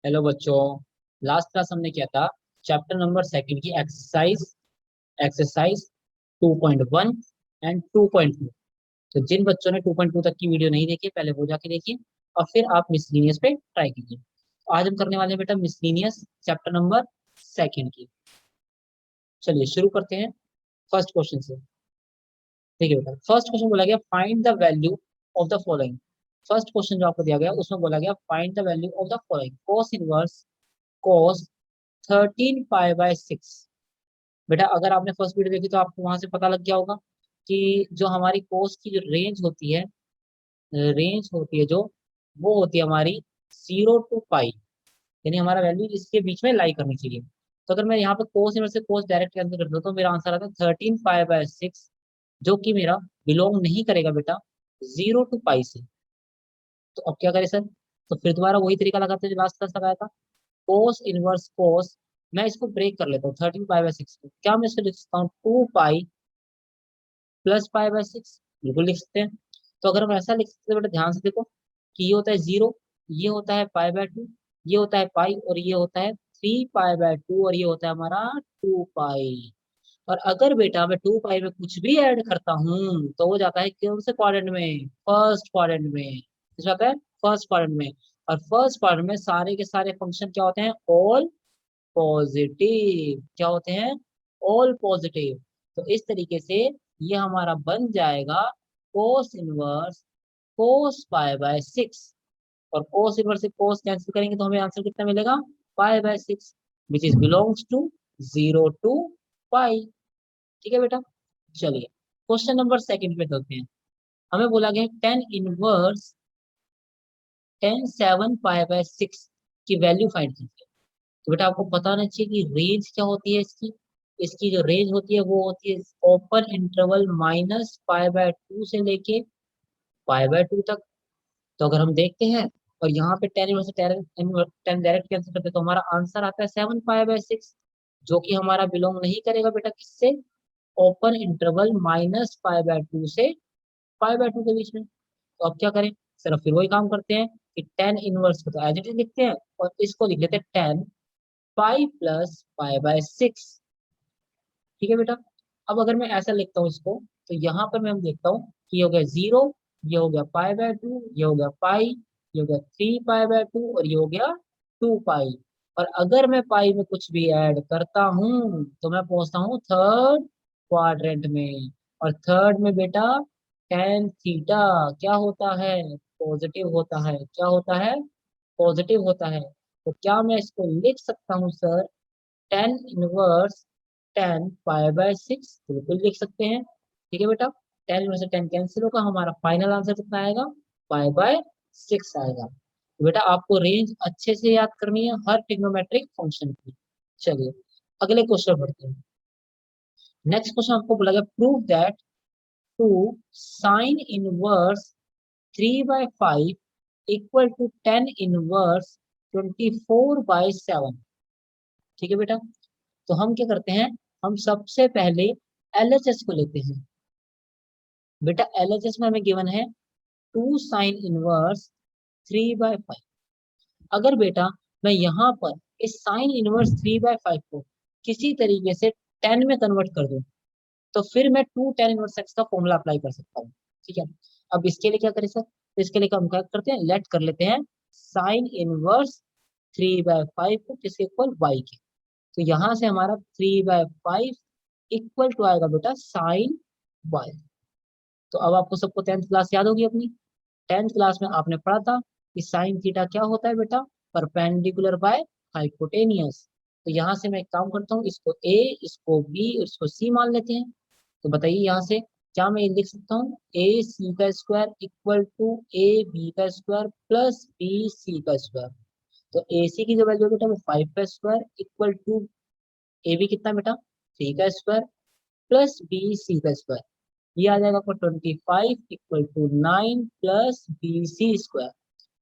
Hello बच्चों। Last class हमने किया था चैप्टर नंबर सेकंड की एक्सरसाइज एक्सरसाइज 2.1 एंड 2.2। तो जिन बच्चों ने 2.2 तक की वीडियो नहीं देखी पहले वो जाके देखिए और फिर आप मिसलीनियस पे ट्राई कीजिए। तो आज हम करने वाले हैं बेटा मिसलीनियस चैप्टर नंबर सेकंड की। चलिए शुरू करते हैं फर्स्ट क्वेश्चन से। ठीक है बेटा, फर्स्ट क्वेश्चन बोला गया find the value of the following. First question जो आपको दिया गया उसमें बोला गया find the value of the following. Cos inverse कोस 13 पाई/6। बेटा अगर आपने फर्स्ट वीडियो देखी तो आपको वहां से पता लग गया होगा कि जो हमारी कोस की जो रेंज होती है जो वो होती है हमारी 0 to पाई, यानी हमारा वैल्यू इसके बीच में लाई करनी चाहिए। तो अगर मैं यहाँ पे कोस इनवर्स से कोस डायरेक्ट कैंसिल कर दूँ तो मेरा आंसर आता है 13 पाई/6, जो कि मेरा बिलोंग नहीं करेगा बेटा 0 to पाई से। तो अब क्या करें सर? तो फिर दोबारा वही तरीका लगाते हैं जो लास्ट क्लास लगाया था। कोस इनवर्स कोस, मैं इसको ब्रेक कर लेता हूँ 13 पाई/6 को। क्या मैं इसको लिख सकता हूँ 2 पाई + पाई/6? बिल्कुल लिख सकते हैं। तो अगर हम ऐसा लिख सकते हैं बेटा ध्यान से देखो कि ये होता है 0, ये होता है पाई/2, ये होता है पाई और ये होता है 3 पाई/2 और ये होता है हमारा 2 पाई। और अगर बेटा मैं 2 पाई में कुछ भी ऐड करता हूँ तो वो जाता है कौन से क्वाड्रेंट में? फर्स्ट क्वाड्रेंट में। किस जाता है? फर्स्ट क्वाड्रेंट में। और फर्स्ट क्वाड्रेंट में सारे के सारे फंक्शन क्या होते हैं? All positive. क्या होते हैं? All positive. तो इस तरीके से ये हमारा बन जाएगा कोस इनवर्स कोस पाई/6। और कोस इनवर्स से कोस कैंसिल करेंगे तो हमें आंसर कितना मिलेगा? पाई/6, which is belongs to 0 to pi. ठीक है बेटा। चलिए क्वेश्चन नंबर सेकंड पे चलते हैं। हमें बोला गया टेन 7 पाई/6 की वैल्यू फाइंड कीजिए। तो बेटा आपको पता होना चाहिए कि रेंज क्या होती है इसकी। इसकी जो रेंज होती है वो होती है ओपन इंटरवल -पाई/2 से लेके पाई/2 तक। तो अगर हम देखते हैं और यहाँ पे टेन इनवर्स से टेन डायरेक्ट कैंसिल करते हैं तो हमारा आंसर आता है 7 पाई/6, जो कि हमारा बिलोंग नहीं करेगा बेटा किससे? ओपन इंटरवल -पाई/2 से पाई/2 के बीच में। तो अब क्या करें? सिर्फ फिर वही काम करते हैं कि टेन इनवर्स को तो एज इट इज लिखते हैं और इसको लिख लेते हैं 10 पाई + पाई/6। ठीक है बेटा। अब अगर मैं ऐसा लिखता हूँ इसको तो यहाँ पर मैं हम देखता हूँ कि ये हो गया 0, ये हो गया पाई/2, ये हो गया पाई, ये हो गया 3 पाई/2 और ये हो गया 2 पाई। और अगर मैं पाई में कुछ भी ऐड करता हूँ तो मैं पहुंचता हूँ थर्ड क्वाड्रेंट में। और थर्ड में बेटा टेन थीटा क्या होता है? पॉजिटिव होता है। क्या होता है? पॉजिटिव होता है। तो क्या मैं इसको लिख सकता हूँ सर टेन 10 पाई/6? बिल्कुल लिख सकते हैं। ठीक है बेटा। 10 में से 10 कैंसिल होगा, हमारा फाइनल आंसर कितना आएगा? पाई/6 आएगा। तो बेटा आपको रेंज अच्छे से याद करनी है हर ट्रिग्नोमेट्रिक फंक्शन की। चलिए अगले क्वेश्चन पढ़ते हैं। नेक्स्ट क्वेश्चन आपको बोला गया prove that two sine inverse 3/5 equal to tan inverse 24/7। ठीक है बेटा। तो हम क्या करते हैं? हम सबसे पहले एलएचएस को लेते हैं। बेटा एलएचएस में हमें गिवन है 2 साइन इनवर्स 3/5। अगर बेटा मैं यहाँ पर इस साइन इनवर्स 3/5 को किसी तरीके से 10 में कन्वर्ट कर दूं तो फिर मैं 2 tan−1x का फॉर्मूला अप्लाई कर सकता हूँ। ठीक है। अब इसके लिए क्या करें सर? तो इसके लिए हम क्या करते हैं? लेट कर लेते हैं साइन इनवर्स 3/5 को किसके इक्वल? वाई के। तो यहाँ से हमारा 3/5 इक्वल टू आएगा बेटा साइन वाई। तो अब आपको सबको 10th क्लास याद होगी अपनी। 10th क्लास में आपने पढ़ा था कि साइन थीटा क्या होता है बेटा? Perpendicular by hypotenuse. तो यहाँ से मैं एक काम करता हूँ, इसको ए, इसको बी और इसको सी मान लेते हैं। तो बताइए यहाँ से क्या मैं ये लिख सकता हूँ? AC² equal to AB² plus BC²। तो AC की जो वैल्यू बेटा वो 5² इक्वल टू AB कितना बेटा? 3² प्लस BC²। ये आ जाएगा आपको 25 इक्वल टू 9 प्लस BC²।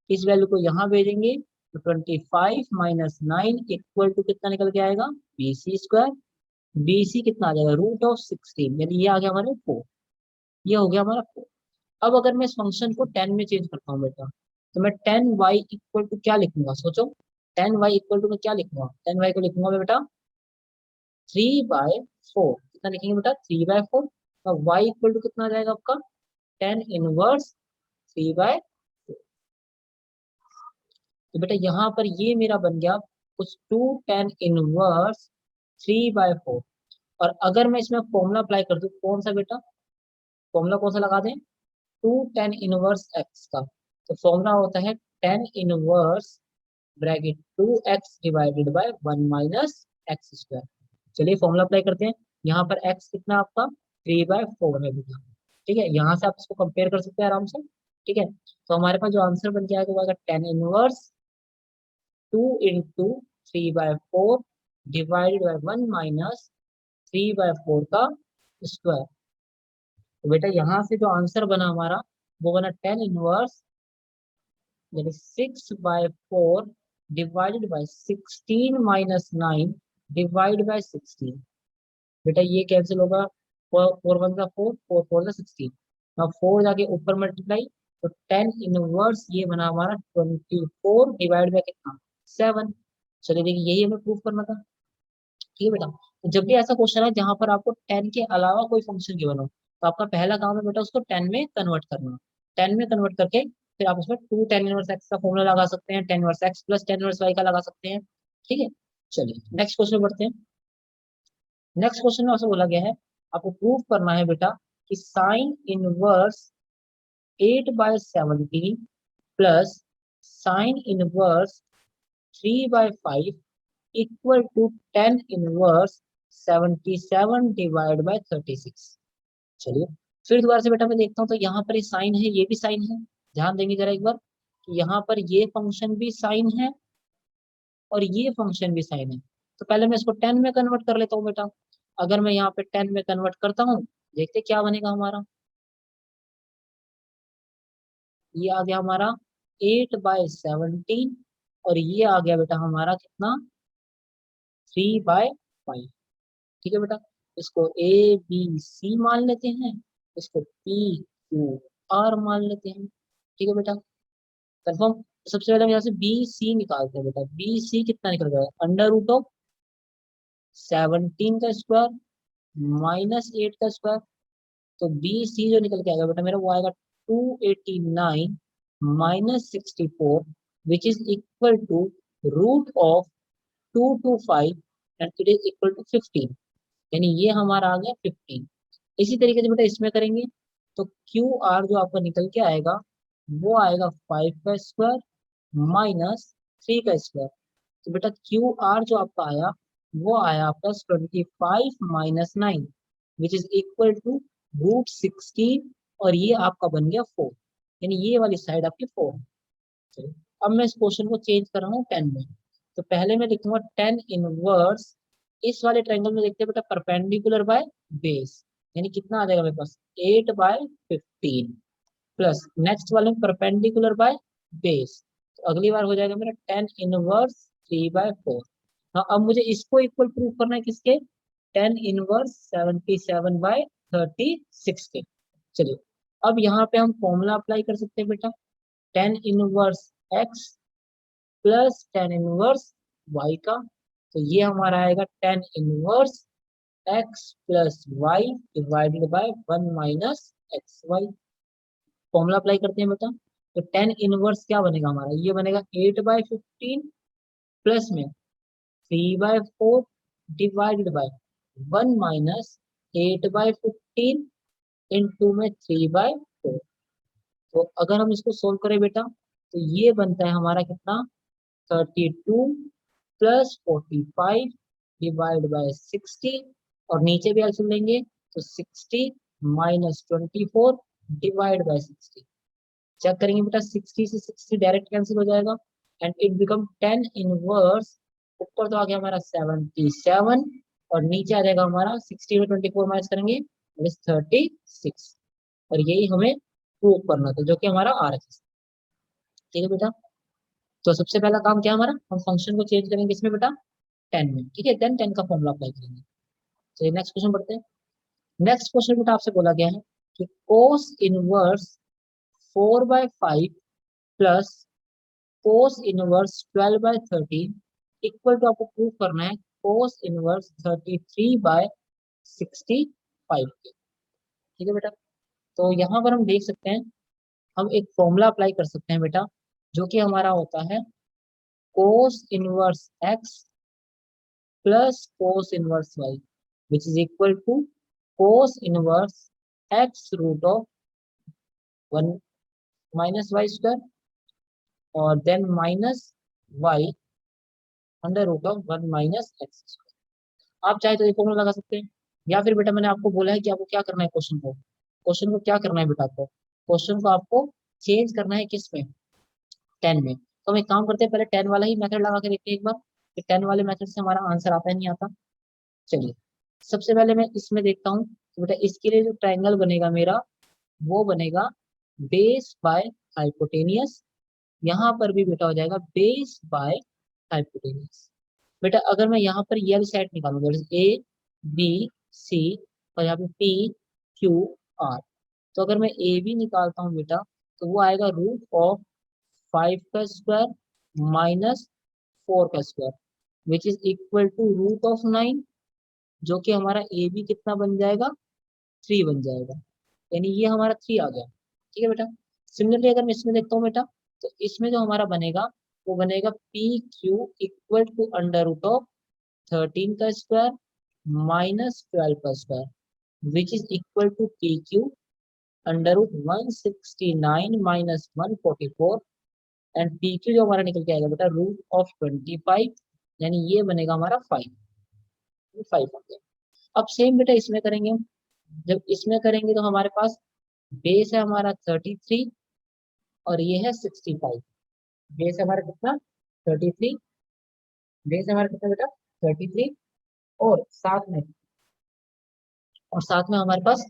इस वैल्यू को यहाँ भेजेंगे तो 25 - 9 इक्वल टू कितना निकल के आएगा? BC²। BC कितना आ जाएगा? √16, यानी ये आ गया हमारे 4। ये हो गया हमारा 4। अब अगर मैं इस फंक्शन को 10 में चेंज करता हूँ बेटा तो मैं 10y इक्वल टू क्या लिखूंगा? सोचो 10y इक्वल टू मैं क्या लिखूंगा, 10y को लिखूंगा मैं बेटा 3/4। कितना लिखेंगे बेटा 3/4। और y इक्वल टू कितना आ जाएगा आपका 10 इनवर्स 3/4। तो बेटा यहाँ पर ये मेरा बन गया कुछ 2 10 इनवर्स 3/4। और अगर मैं इसमें फॉर्मूला अप्लाई कर दूं कौन सा बेटा, फॉर्मूला कौन सा लगा दें, 2 10 इनवर्स x का। तो फॉर्मूला होता है 10 inverse bracket 2x divided by 1 - x²। चलिए फॉर्मूला अप्लाई करते हैं। यहाँ पर x कितना आपका 3/4 है बेटा। ठीक है, यहाँ से आप इसको कंपेयर कर सकते हैं आराम से। ठीक है, तो हमारे पास जो आंसर बन के आएगा वो आएगा 10 इनवर्स 2 × 3/4 डिवाइडेड बाय 1 - 3/4 का स्क्वायर। तो बेटा यहाँ से जो आंसर बना हमारा वो बना 10 इनवर्स यानी 6/4 डिवाइडेड बाय 16 - 9 डिवाइड बाय 16। बेटा ये कैंसिल होगा, 4 × 1 = 4, 4 × 4 = 16। अब 4 जाके ऊपर मल्टीप्लाई, तो 10 इनवर्स ये बना हमारा 24 डिवाइड बाय कितना 7। चलिए देखिए यही हमें प्रूफ करना था। ठीक है बेटा, तो जब भी ऐसा क्वेश्चन है जहां पर आपको 10 के अलावा कोई फंक्शन गिवन हो तो आपका पहला काम है बेटा उसको 10 में कन्वर्ट करना। 10 में कन्वर्ट करके फिर आप उसमें 2 10 इनवर्स x का फॉर्मूला लगा सकते हैं, 10 inverse x plus 10 inverse y का लगा सकते हैं। ठीक है, चलिए नेक्स्ट क्वेश्चन बढ़ते हैं। नेक्स्ट क्वेश्चन में आपसे बोला गया है आपको प्रूव करना है बेटा कि sine inverse 8/17 plus sine inverse 3/5 equal to 10 inverse 77 divide by 36। चलिए फिर दोबारा से बेटा मैं देखता हूँ, तो यहाँ पर ये साइन है ये भी साइन है। ध्यान देंगे जरा एक बार कि यहाँ पर ये फंक्शन भी साइन है और ये फंक्शन भी साइन है। तो पहले मैं इसको 10 में कन्वर्ट कर लेता हूँ बेटा। अगर मैं यहाँ पे 10 में कन्वर्ट करता हूँ देखते क्या बनेगा हमारा। ये आ गया हमारा 8/17 और ये आ गया बेटा हमारा कितना 3/5। ठीक है बेटा, इसको ABC मान लेते हैं, इसको PQR मान लेते हैं। ठीक है बेटा, कंफर्म। सबसे पहले हम यहाँ से BC निकालते हैं बेटा। BC कितना निकल गया, √17 का स्क्वायर -8 का स्क्वायर। तो BC जो निकल के आएगा बेटा मेरा वो आएगा 289 - 64 which is equal to √225 and it is equal to 15। यानी ये हमारा आ गया 15। इसी तरीके से बेटा इसमें करेंगे तो QR जो आपका निकल के आएगा वो आएगा 5 का स्क्वायर -3 का स्क्वायर। तो बेटा QR जो आपका आया वो आया आपका 25 - 9 विच इज इक्वल टू √16 और ये आपका बन गया 4। यानी ये वाली साइड आपकी 4 है। चलिए, अब मैं इस क्वेश्चन को चेंज कर रहा हूँ 10 में। तो पहले मैं लिखूंगा 10 इनवर्स, इस वाले ट्रायंगल में देखते हैं बेटा परपेंडिकुलर बाय बेस, यानी कितना आ जाएगा मेरे पास 8/15 प्लस नेक्स्ट वाले में परपेंडिकुलर बाय बेस। तो अगली बार हो जाएगा मेरा 10 इनवर्स 3/4। हाँ अब मुझे इसको इक्वल प्रूव करना है किसके, 10 इनवर्स 77/36 के। चलिए अब यहाँ पे हम फॉर्मूला अप्लाई कर सकते हैं बेटा, 10 inverse x plus 10 inverse y का। तो ये हमारा आएगा 10 inverse x plus y divided by 1 - xy। Formula apply करते हैं बेटा, तो 10 इनवर्स क्या बनेगा हमारा, ये बनेगा 8/15 प्लस में 3/4 डिवाइडेड बाय 1 - 8/15 इंटू में 3/4। तो अगर हम इसको सोल्व करें बेटा तो ये बनता है हमारा कितना 32 प्लस 45 डिवाइड बाय 60 और नीचे भी एल्सियम लेंगे तो 60 - 24 डिवाइड बाय 60। चेक करेंगे बेटा 60 से 60 डायरेक्ट कैंसिल हो जाएगा एंड इट बिकम 10 इनवर्स। ऊपर तो आ गया हमारा 77 और नीचे आ जाएगा हमारा 60 में 24 माइनस करेंगे 36। और यही हमें प्रूव करना था जो कि हमारा RHS। ठीक है बेटा, तो सबसे पहला काम क्या हमारा, हम फंक्शन को चेंज करेंगे इसमें बेटा 10 में। ठीक है, देन 10 का फॉर्मूला अप्लाई करेंगे। चलिए नेक्स्ट क्वेश्चन पढ़ते हैं। नेक्स्ट क्वेश्चन बेटा आपसे बोला गया है कि cos inverse 4/5 plus cos inverse 12/13 equal to, आपको प्रूव करना है कोस इनवर्स 33/65 के। ठीक है बेटा, तो यहाँ पर हम देख सकते हैं, हम एक फॉर्मूला अप्लाई कर सकते हैं बेटा, जो कि हमारा होता है cos inverse x plus cos inverse Y, which is equal to cos inverse X root of 1 minus Y square और then minus Y under root of 1 minus X square. आप चाहे तो ये फॉर्मूला लगा सकते हैं, या फिर बेटा मैंने आपको बोला है कि आपको क्या करना है, क्वेश्चन को क्या करना है बेटा, आपको क्वेश्चन को आपको चेंज करना है किस में, 10 में। तो हम एक काम करते हैं, पहले 10 वाला ही मेथड लगा के देखते हैं एक बार कि 10 वाले मेथड से हमारा आंसर आता है नहीं आता। चलिए, सबसे पहले मैं इसमें देखता हूँ तो बेटा इसके लिए जो ट्रायंगल बनेगा मेरा, वो बनेगा बेस बाय हाइपोटेनियस। यहाँ पर भी बेटा हो जाएगा बेस बाय हाइपोटेनियस। बेटा अगर मैं यहाँ पर ये वाली साइड निकालूंगा, ए बी सी और यहाँ पे पी क्यू आर, तो अगर मैं ए बी निकालता हूँ बेटा, तो वो आएगा रूट ऑफ 5 का स्क्वायर माइनस 4 का square, which is equal to root of 9, जो कि हमारा ए बी कितना बन जाएगा, 3 बन जाएगा, यानी ये हमारा 3 आ गया। ठीक है बेटा, सिमिलरली अगर मैं इसमें देखता हूँ बेटा, तो इसमें जो हमारा बनेगा वो बनेगा p q equal to under root of 13 का स्क्वायर माइनस 12 का square, which is equal to p q under root 169 minus 144 and p q जो हमारा निकल के आएगा बेटा रूट ऑफ 25, यानी ये बनेगा हमारा 5, 5 आ गया। अब सेम बेटा इसमें करेंगे हम, जब इसमें करेंगे तो हमारे पास बेस है हमारा 33 और ये है 65। बेस है हमारा कितना, 33, बेस है हमारा कितना बेटा 33, और साथ में हमारे पास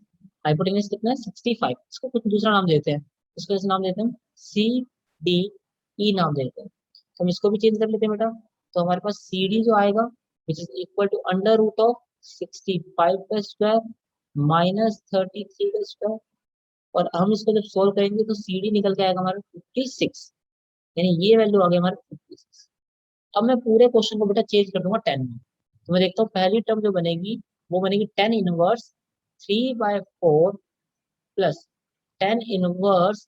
हाइपोटेन्यूज कितना है 65। इसको कुछ दूसरा नाम देते हैं, इसको ऐसे नाम देते हैं सी डी ई नाम देते हैं, तो हम इसको भी चेंज कर लेते हैं बेटा। तो हमारे पास सी डी जो आएगा which is equal to under root of 65 का स्क्वायर माइनस 33 का स्क्वायर, और हम इसको जब सोल्व करेंगे तो सी डी निकल के आएगा हमारा 56, यानी ये वैल्यू आ गई हमारा 56। अब मैं पूरे क्वेश्चन को बेटा चेंज कर दूंगा 10 में, तो मैं देखता हूँ पहली टर्म जो बनेगी वो बनेगी 10 inverse 3/4 plus 10 inverse,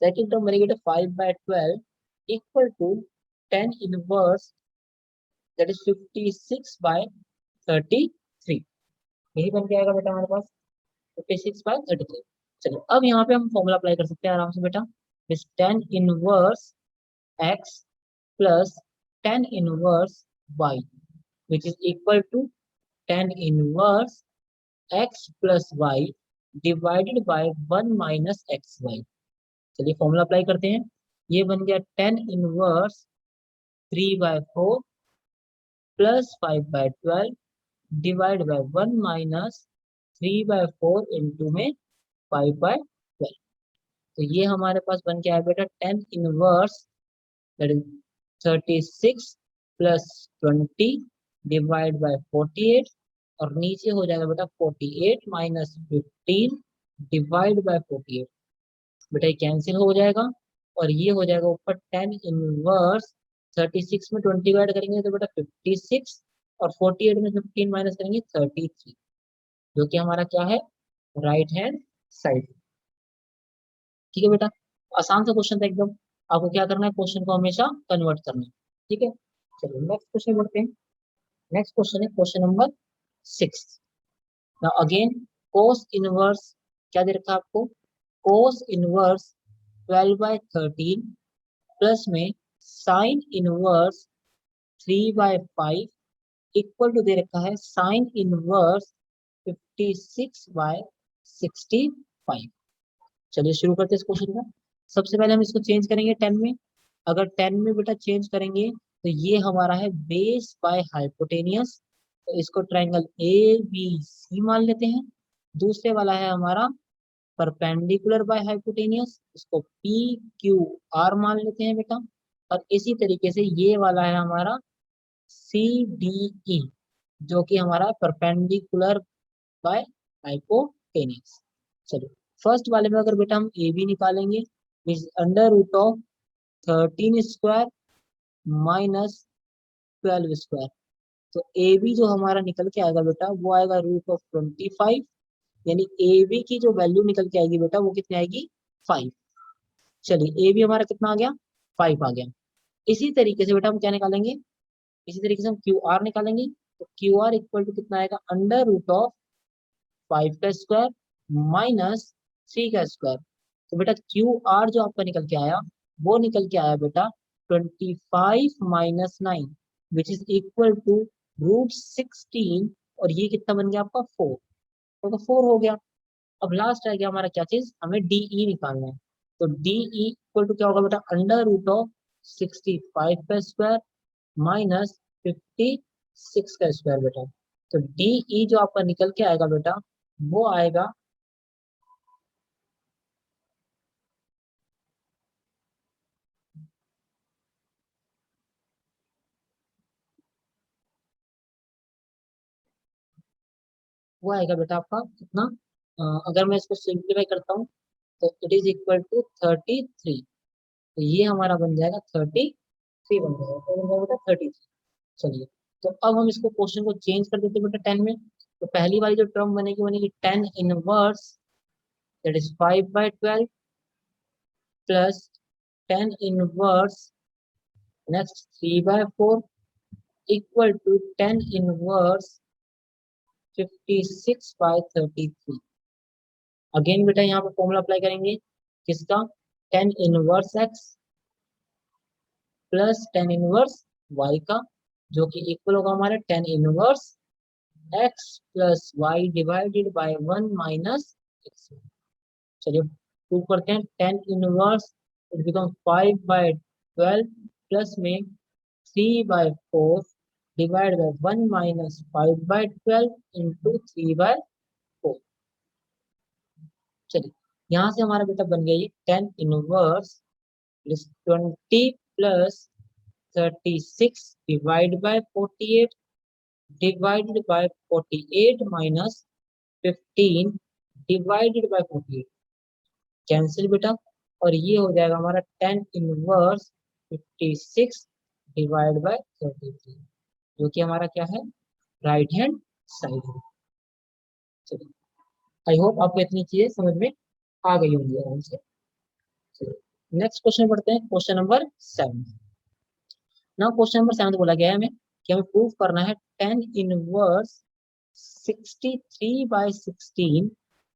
second term बनेगी 5/12 equal to 10 inverse that is 56/33। यही बन के आएगा बेटा हमारे पास 56/33। चलो अब यहाँ पे हम फॉर्मूला अप्लाई कर सकते हैं आराम से बेटा, इस 10 inverse x plus 10 inverse y which is equal to 10 inverse x plus y divided by 1 minus xy। चलिए फॉर्मूला अप्लाई करते हैं, ये बन गया 10 inverse 3/4 plus 5/12 divide by 1 minus 3/4 into में 5/12। तो ये हमारे पास बन के आया बेटा 10 इनवर्स 36 प्लस 20 डिवाइड बाय 48, और नीचे हो जाएगा बेटा 48 माइनस 15 डिवाइड बाय 48, बेटा ये कैंसिल हो जाएगा, और ये हो जाएगा ऊपर 10 इनवर्स 36 में 20 डिवाइड करेंगे तो बेटा 56, और 48 में 15 माइनस करेंगे 33, जो कि हमारा क्या है, राइट हैंड साइड। ठीक है बेटा, आसान सा क्वेश्चन था एकदम, आपको क्या करना है, क्वेश्चन को हमेशा कन्वर्ट करना है। ठीक है, चलिए नेक्स्ट क्वेश्चन बढ़ते हैं। नेक्स्ट क्वेश्चन है question number 6। Now again cos inverse क्या दे रखा है आपको, कोस इनवर्स 12/13 प्लस में साइन इनवर्स 3/5 इक्वल टू दे रखा है साइन इनवर्स 56/65। चलिए शुरू करते हैं इस क्वेश्चन का। सबसे पहले हम इसको चेंज करेंगे 10 में, अगर 10 में बेटा चेंज करेंगे तो ये हमारा है बेस बाय हाइपोटेनियस, तो इसको ट्रायंगल ए बी सी मान लेते हैं। दूसरे वाला है हमारा परपेंडिकुलर बाय हाइपोटेनियस, इसको पी क्यू आर मान लेते हैं बेटा। और इसी तरीके से ये वाला है हमारा सी डी ई, जो कि हमारा परपेंडिकुलर बाय हाइपोटेनियस। चलो फर्स्ट वाले में अगर बेटा हम ए बी निकालेंगे, under root of 13 square minus 12 square. तो ए बी जो हमारा निकल के आएगा बेटा वो आएगा √25। यानी ए बी की जो वैल्यू निकल के आएगी बेटा वो कितनी आएगी 5। चलिए ए बी हमारा कितना आ गया 5 आ गया। इसी तरीके से बेटा हम क्या निकालेंगे, इसी तरीके से हम क्यू आर निकालेंगे। तो क्यू आर इक्वल टू कितना आएगा √5 का स्क्वायर माइनस 3 का स्क्वायर। तो बेटा क्यू आर जो आपका निकल के आया वो निकल के आया बेटा 25 - 9 विच इज इक्वल टू √16। और ये कितना बन गया आपका 4। तो 4 हो गया। अब लास्ट रह गया हमारा क्या चीज, हमें डीई निकालना है। तो डीई इक्वल टू क्या होगा बेटा √65 का स्क्वायर माइनस 56 का स्क्वायर बेटा। तो डीई जो आपका निकल के आएगा बेटा वो आएगा बेटा आपका कितना, अगर मैं इसको सिंप्लीफाई करता हूँ तो इट इज इक्वल टू 33। तो ये हमारा बन जाएगा 33 बन जाएगा। तो बन जाएगा बेटा 33। चलिए, तो अब हम इसको क्वेश्चन को चेंज कर देते हैं बेटा 10 में। तो पहली वाली जो टर्म बनेगी बनेगी 10 inverse that is 5/12 plus 10 inverse next 3/4 equal to 10 inverse 56/33। Again बेटा यहाँ पे फॉर्मूला अप्लाई करेंगे किसका, 10 inverse x plus 10 inverse y का, जो कि इक्वल होगा हमारे 10 inverse x plus y divided by 1 - x। चलिए प्रूव करते हैं। 10 इनवर्स इट बिकम 5/12 प्लस में 3/4 डिवाइड बाय 1 - 5/12 इंटू 3/4। चलिए यहाँ से हमारा बेटा बन गया ये 10 inverse plus 20 plus 36 divide by 48 divided by 48 minus 15 divided by 48। Cancel बेटा, और ये हो जाएगा हमारा 10 इनवर्स 56 डिवाइड बाय 33, जो कि हमारा क्या है राइट हैंड साइड है। चलिए, आई होप आपको इतनी चीजें समझ में आ गई होंगी आराम से। नेक्स्ट क्वेश्चन पढ़ते हैं, क्वेश्चन नंबर 7। ना क्वेश्चन नंबर 7 बोला गया है हमें कि हमें प्रूव करना है 10 inverse 63/16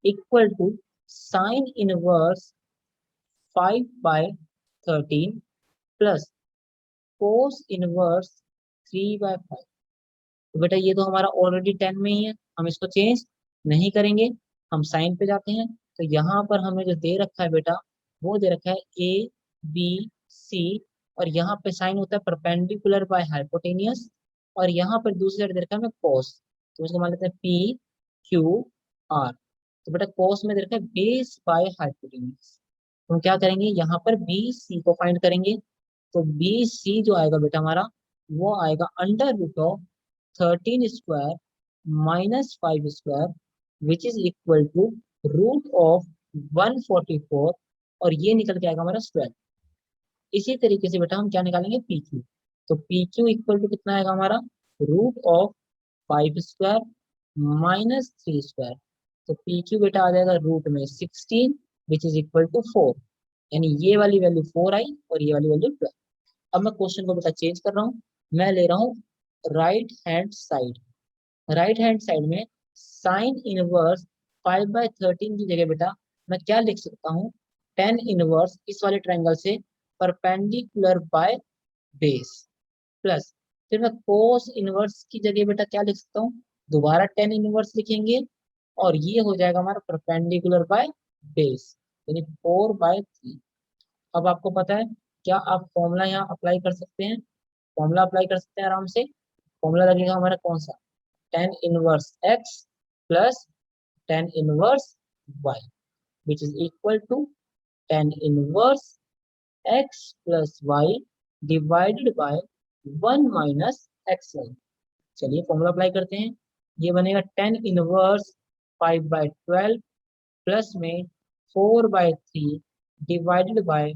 equal to sine inverse 5/13 plus cos inverse 3/5। तो बेटा ये तो हमारा ऑलरेडी 10 में ही है, हम इसको चेंज नहीं करेंगे। हम साइन पे जाते हैं। तो यहाँ पर हमें जो दे रखा है बेटा वो दे रखा है ABC, और यहाँ पे साइन होता है परपेंडिकुलर बाय हाइपोटेनियस, और यहाँ पर दूसरी साइड दे रखा है हमें कोस। तो इसको मान लेते हैं PQR। तो बेटा कोस में दे रखा है बेस बाय हाइपोटेनियस। तो हम क्या करेंगे, यहाँ पर BC को फाइंड करेंगे। तो BC जो आएगा बेटा हमारा वो आएगा √13 square minus 5 square which is equal to √144, और ये निकल के आएगा हमारा 12। इसी तरीके से बेटा हम क्या निकालेंगे PQ। तो PQ इक्वल टू कितना आएगा हमारा √5 स्क्वायर माइनस 3 स्क्वायर। तो PQ बेटा आ जाएगा रूट में 16 विच इज इक्वल टू 4। यानी ये वाली वैल्यू 4 आई और ये वाली वैल्यू 12। अब मैं क्वेश्चन को बेटा चेंज कर रहा हूँ, मैं ले रहा हूँ right hand side. Right hand side में साइन इनवर्स 5/13 की जगह बेटा मैं क्या लिख सकता हूँ, 10 इनवर्स इस वाले ट्रायंगल से परपेंडिकुलर बाय बेस, प्लस फिर मैं कोस इनवर्स की जगह बेटा क्या लिख सकता हूँ, दोबारा 10 इनवर्स लिखेंगे, और ये हो जाएगा हमारा परपेंडिकुलर बाय बेस, यानी 4/3। अब आपको पता है क्या आप फॉर्मूला यहाँ अप्लाई कर सकते हैं, फॉर्मूला अप्लाई कर सकते हैं आराम से। फॉर्मूला लगेगा हमारा कौन सा, 10 inverse x plus 10 inverse y which is equal to 10 inverse x plus y divided by 1 - x y। चलिए फॉर्मूला अप्लाई करते हैं। ये बनेगा 10 इनवर्स 5/12 प्लस में 4/3 डिवाइडेड बाय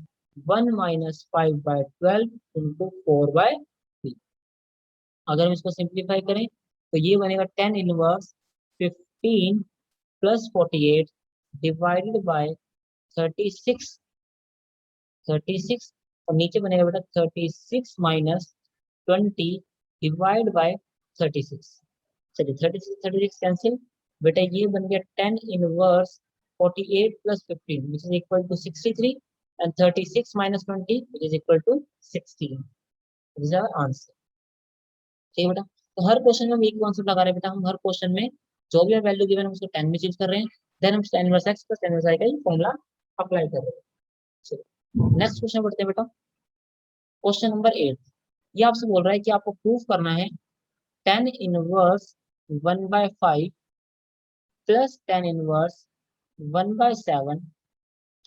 1-5/12 इंटू 4/3। अगर हम इसको सिंप्लीफाई करें तो ये बनेगा 10 इनवर्स 15 प्लस 48 डिवाइडेड बाय 36। 36 और नीचे बनेगा बेटा 36 - 20 डिवाइड बाय 36। चलिए 36 कैंसिल। बेटा ये बन गया 10 inverse 48 plus 15 which is equal to 63 and 36 - 20 which is equal to 16। This is our answer. ठीक है बेटा। तो हर क्वेश्चन में हम एक कॉन्सेप्ट लगा रहे हैं बेटा, हम हर क्वेश्चन में जो भी वैल्यू गिवन है उसको 10 में चेंज कर रहे हैं, देन हम tan inverse x plus tan inverse y का ही फॉर्मूला अप्लाई कर रहे हैं। चलिए नेक्स्ट क्वेश्चन पढ़ते हैं बेटा। Question number 8। ये आपसे बोल रहा है कि आपको प्रूफ करना है tan inverse 1/5 plus tan inverse 1/7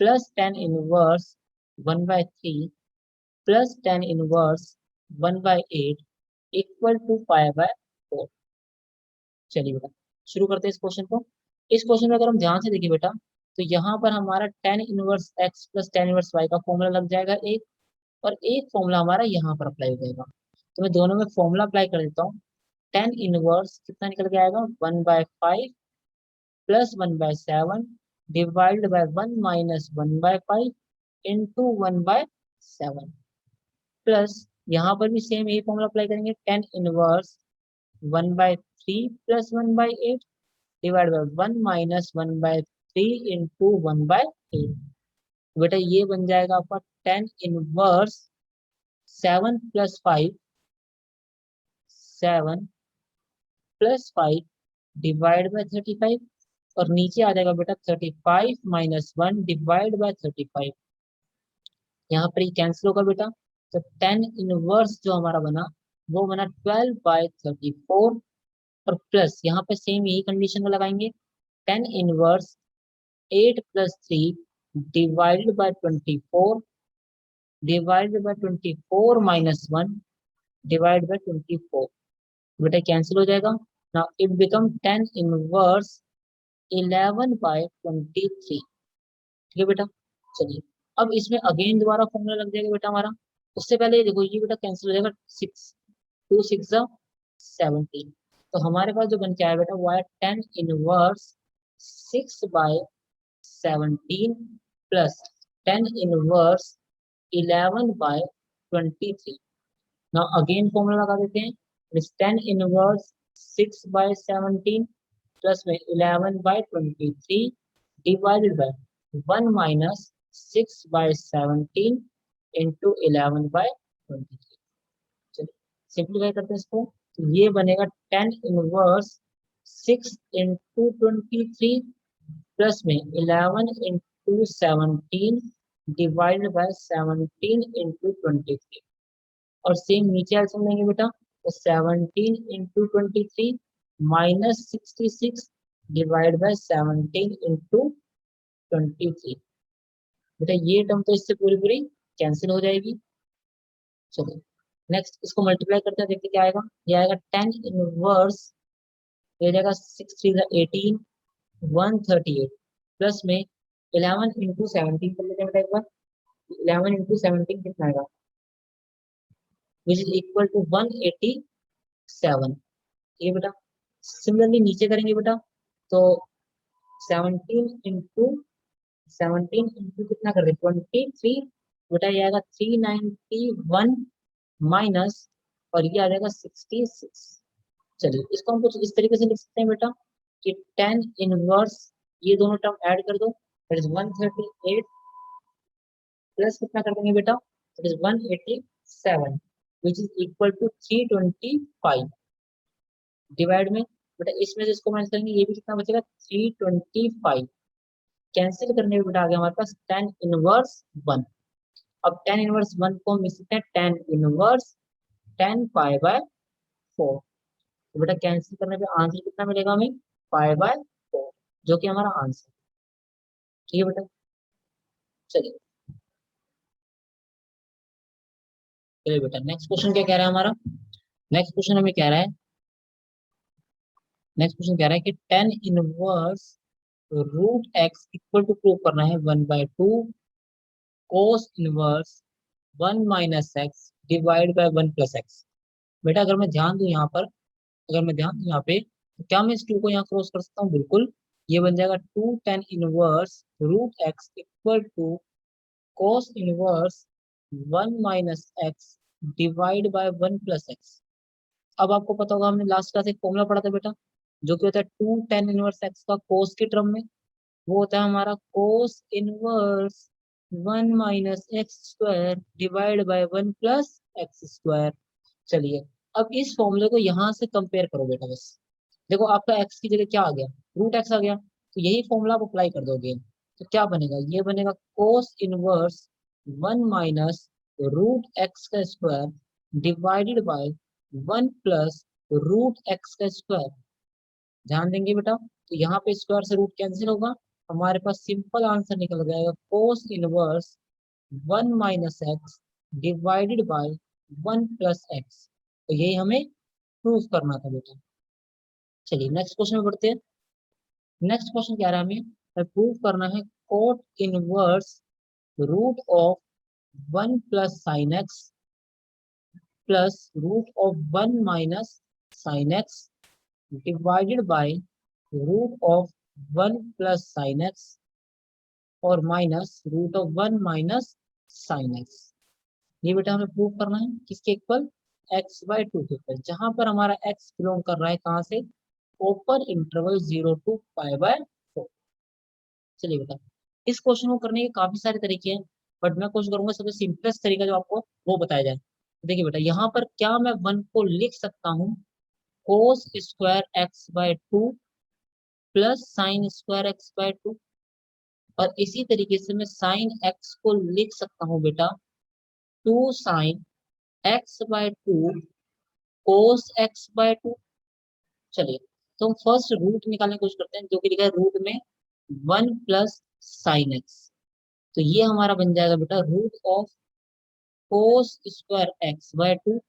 plus tan inverse 1/3 plus tan inverse 1/8 equal to 5/4। चलिए बेटा शुरू करते हैं इस क्वेश्चन को। इस क्वेश्चन में अगर हम ध्यान से देखिए बेटा, तो यहाँ पर हमारा tan inverse x plus tan inverse y का फॉर्मूला लग जाएगा एक, और एक फॉर्मूला हमारा यहाँ पर अप्लाई हो जाएगा। तो मैं दोनों में फॉर्मूला अप्लाई कर देता हूँ। tan इनवर्स कितना निकल के आएगा 1/5 plus 1/7 divide by 1 - 1/5 into 1/7 plus यहाँ पर भी सेम यही फॉर्मूला अप्लाई करेंगे। tan inverse 1/3 plus 1/8 divide by 1 - 1/3 into 1/8। बेटा ये बन जाएगा आपका tan inverse 7 plus 5 7 plus 5 divide by 35, और नीचे आ जाएगा बेटा 35 - 1 डिवाइड बाय 35। यहाँ पर ये कैंसिल होगा बेटा, तो tan इनवर्स जो हमारा बना वो बना 12/34, और प्लस यहाँ पे सेम यही कंडीशन को लगाएंगे। tan inverse 8 plus 3 divided by 24 divided by 24 - 1 divide by 24। बेटा कैंसिल हो जाएगा। Now it become tan inverse 11/23। ठीक है बेटा। चलिए अब इसमें अगेन दोबारा फॉर्मूला लग जाएगा बेटा हमारा। उससे पहले ये देखो ये बेटा कैंसिल हो जाएगा, 6 2 6 17। तो हमारे पास जो बन के आया बेटा वो आया tan inverse 6/17 plus tan inverse 11/23। Now again formula लगा देते हैं। tan इनवर्स 6/17 प्लस में 11/23 डिवाइडेड बाय 1 - 6/17 इंटू 11/23। चलिए सिंप्लीफाई करते हैं इसको, तो ये बनेगा tan इनवर्स 6 इंटू 23 प्लस में 11 इंटू 17 डिवाइडेड बाय 17 इंटू 23, और सेम नीचे एल्सियम लेंगे बेटा, तो 17 into 23 minus 66 divide by 17 into 23। बेटा ये टर्म तो इससे पूरी पूरी कैंसिल हो जाएगी। चलो नेक्स्ट इसको मल्टीप्लाई करते हैं, देखते क्या आएगा। ये आएगा tan इनवर्स, ये जाएगा 6 3 18 138 प्लस में 11 इंटू 17 कर लेते हैं बेटा एक बार। 11 इंटू 17 कितना आएगा, विच इज इक्वल टू 187। ठीक है बेटा। सिमिलरली नीचे करेंगे बेटा, तो 17 इंटू 17 इंटू कितना कर रहे 23। बेटा ये आएगा 391 माइनस, और ये आ जाएगा 66। चलिए इसको हम कुछ इस तरीके से लिख सकते हैं बेटा कि tan इनवर्स, ये दोनों टर्म ऐड कर दो, दैट इज 138 प्लस कितना कर देंगे बेटा, that is 187 which is equal to 325 divide में बेटा इसमें से इसको माइनस करेंगे, ये भी कितना बचेगा 325। कैंसिल करने में बेटा आ गया हमारे पास tan इनवर्स 1। अब tan इनवर्स 1 को हम लिख सकते हैं tan इनवर्स 10 पाई/4। तो बेटा कैंसिल करने पे आंसर कितना मिलेगा हमें, 5/4, जो कि हमारा आंसर। ठीक है बेटा। चलिए चलिए बेटा नेक्स्ट क्वेश्चन क्या कह रहा है हमारा। नेक्स्ट क्वेश्चन हमें कह रहा है, नेक्स्ट क्वेश्चन कह रहा है कि tan inverse root x equal to prove करना है 1/2 cos inverse 1 - x divide by 1 + x। बेटा अगर मैं ध्यान दूं यहाँ पर, अगर मैं ध्यान दूं यहाँ पे, तो क्या मैं इस 2 को यहाँ क्रॉस कर सकता हूँ? बिल्कुल। ये बन जाएगा 2 tan inverse √x equal to cos inverse 1 - x divide by 1 + x। अब आपको पता होगा, हमने लास्ट क्लास एक फॉर्मूला पढ़ा था बेटा, जो कि होता है 2 tan इनवर्स x का कोस के टर्म में। वो होता है हमारा कोस inverse 1 - x² divide by 1 + x²। चलिए, अब इस फॉर्मूले को यहाँ से कंपेयर करो बेटा। बस देखो, आपका x की जगह क्या आ गया? √x आ गया। तो यही फॉर्मूला आप अप्लाई कर दोगे, तो क्या बनेगा? ये बनेगा cos inverse 1 - √x² divided by 1 + √x²। ध्यान देंगे बेटा, तो यहाँ पे स्क्वायर से रूट कैंसिल होगा, हमारे पास सिंपल आंसर निकल जाएगा कोस inverse 1 - x divided by 1 + x। तो यही हमें प्रूव करना था बेटा। चलिए नेक्स्ट क्वेश्चन में बढ़ते हैं। नेक्स्ट क्वेश्चन क्या रहा है? हमें प्रूव करना है cot inverse root of 1 + sin x plus root of 1 - sin x divided by root of 1 + sin x और minus root of 1 - sin x। ये बेटा हमें प्रूव करना है किसके इक्वल? x/2 के इक्वल, जहां पर हमारा x बिलोंग कर रहा है कहाँ से? Open interval 0 to π/4। चलिए बेटा, इस क्वेश्चन को करने के काफी सारे तरीके हैं, बट मैं कोशिश करूंगा सबसे सिंपलेस्ट तरीका जो आपको वो बताया जाए। देखिए बेटा, यहाँ पर क्या मैं 1 को लिख सकता हूँ cos² x/2 plus sin² x/2, और इसी तरीके से मैं साइन x को लिख सकता हूँ बेटा 2sin x/2 cos x/2। चलिए, तो हम फर्स्ट रूट निकालने की कोशिश करते हैं, जो कि लिखा है रूट में 1 + sin x। तो ये हमारा बन जाएगा बेटा root of cos²x/2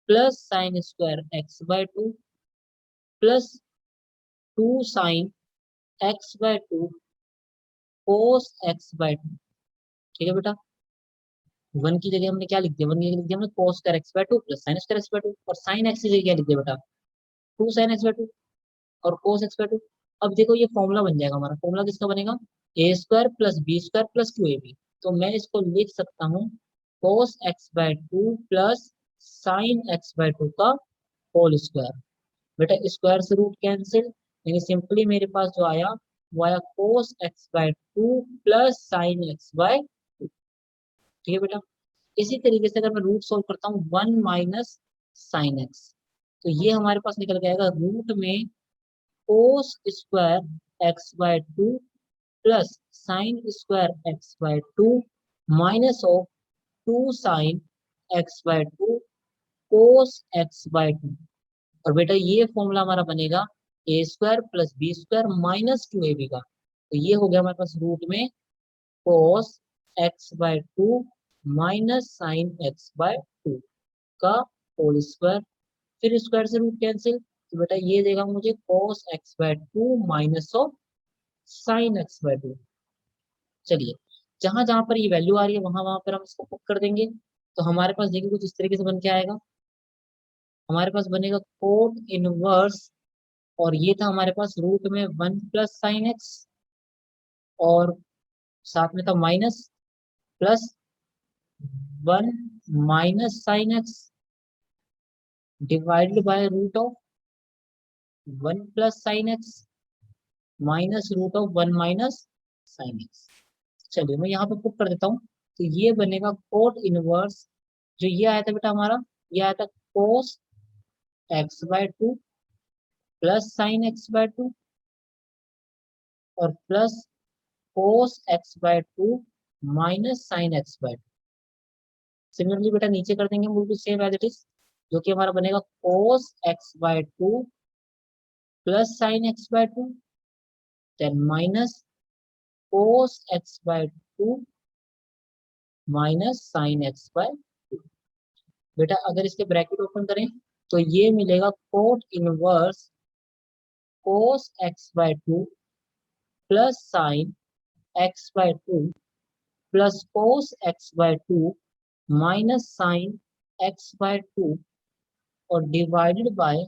plus sin²x/2 plus 2sin x/2 cos x/2। ठीक है बेटा, 1 की जगह हमने क्या लिख दिया? 1 की जगह लिख दिया हमने cos²x/2 प्लस sin²x/2, और sin x की जगह क्या लिख दिया बेटा? 2sin x/2 और cos x/2। अब देखो, ये फॉर्मूला बन जाएगा हमारा। फॉर्मूला किसका बनेगा? a² + b² + 2ab। तो मैं इसको लिख सकता हूँ cos x/2 plus sin x/2 का होल स्क्वायर। बेटा स्क्वायर से रूट कैंसिल, यानी सिंपली मेरे पास जो आया वो आया cos x/2 plus sin x/2। ठीक है बेटा, इसी तरीके से अगर मैं रूट सॉल्व करता हूँ 1 - sin x, तो ये हमारे पास निकल के आएगा रूट में cos²x/2 plus sin²x/2 minus of 2sin x/2 cos x/2। और बेटा ये फॉर्मूला हमारा बनेगा a² + b² - 2ab का। तो ये हो गया हमारे पास रूट में cos x/2 minus sin x/2 का होल स्क्वायर। फिर स्क्वायर से रूट कैंसिल, तो बेटा ये देगा मुझे cos x/2 minus of sin x/2। चलिए, जहां जहां पर ये वैल्यू आ रही है वहां वहां पर हम इसको पुट कर देंगे। तो हमारे पास देखिए कुछ इस तरीके से बन के आएगा। हमारे पास बनेगा कोट इनवर्स, और ये था हमारे पास रूट में 1 + sin x, और साथ में था minus plus 1 - sin x divided by root of 1 + sin x minus root of 1 - sin x। चलिए मैं यहाँ पे पुट कर देता हूँ। तो ये बनेगा कोट इनवर्स, जो ये आया था बेटा हमारा, ये आया था cos x/2 plus sin x/2 और plus cos x/2 minus sin x/2। Similarly बेटा नीचे कर देंगे, बिल्कुल सेम एज इट इज, जो कि हमारा बनेगा cos x/2 plus sin x/2 then minus cos x/2 minus sin x/2। बेटा अगर इसके ब्रैकेट ओपन करें तो ये मिलेगा cot inverse cos x/2 plus sin x/2 plus cos x by to minus sign x by two और divided bye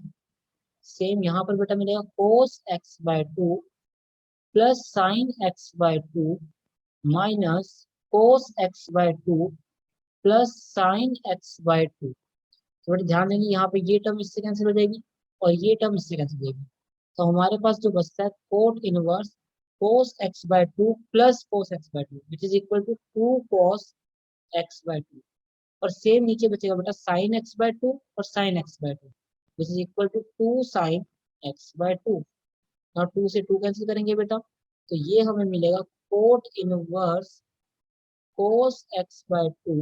same यहाँ पर बेटा मिलेगा कोस x by two plus sign x by to minus cos x by two plus sign x by to. तो बेटा ध्यान देंगे यहाँ पे ये टर्म इससे कैंसिल हो जाएगी और ये टर्म इससे कैंसिल हो जाएगी। तो हमारे पास जो बचता है cot inverse cos x by two plus cos x by two which is equal to two cos x by two और सेम नीचे बचेगा बेटा साइन एक्स बाय टू और sine x by two which is equal to two sine x by two. और two से two cancel करेंगे बेटा तो ये हमें मिलेगा cot inverse cos x by two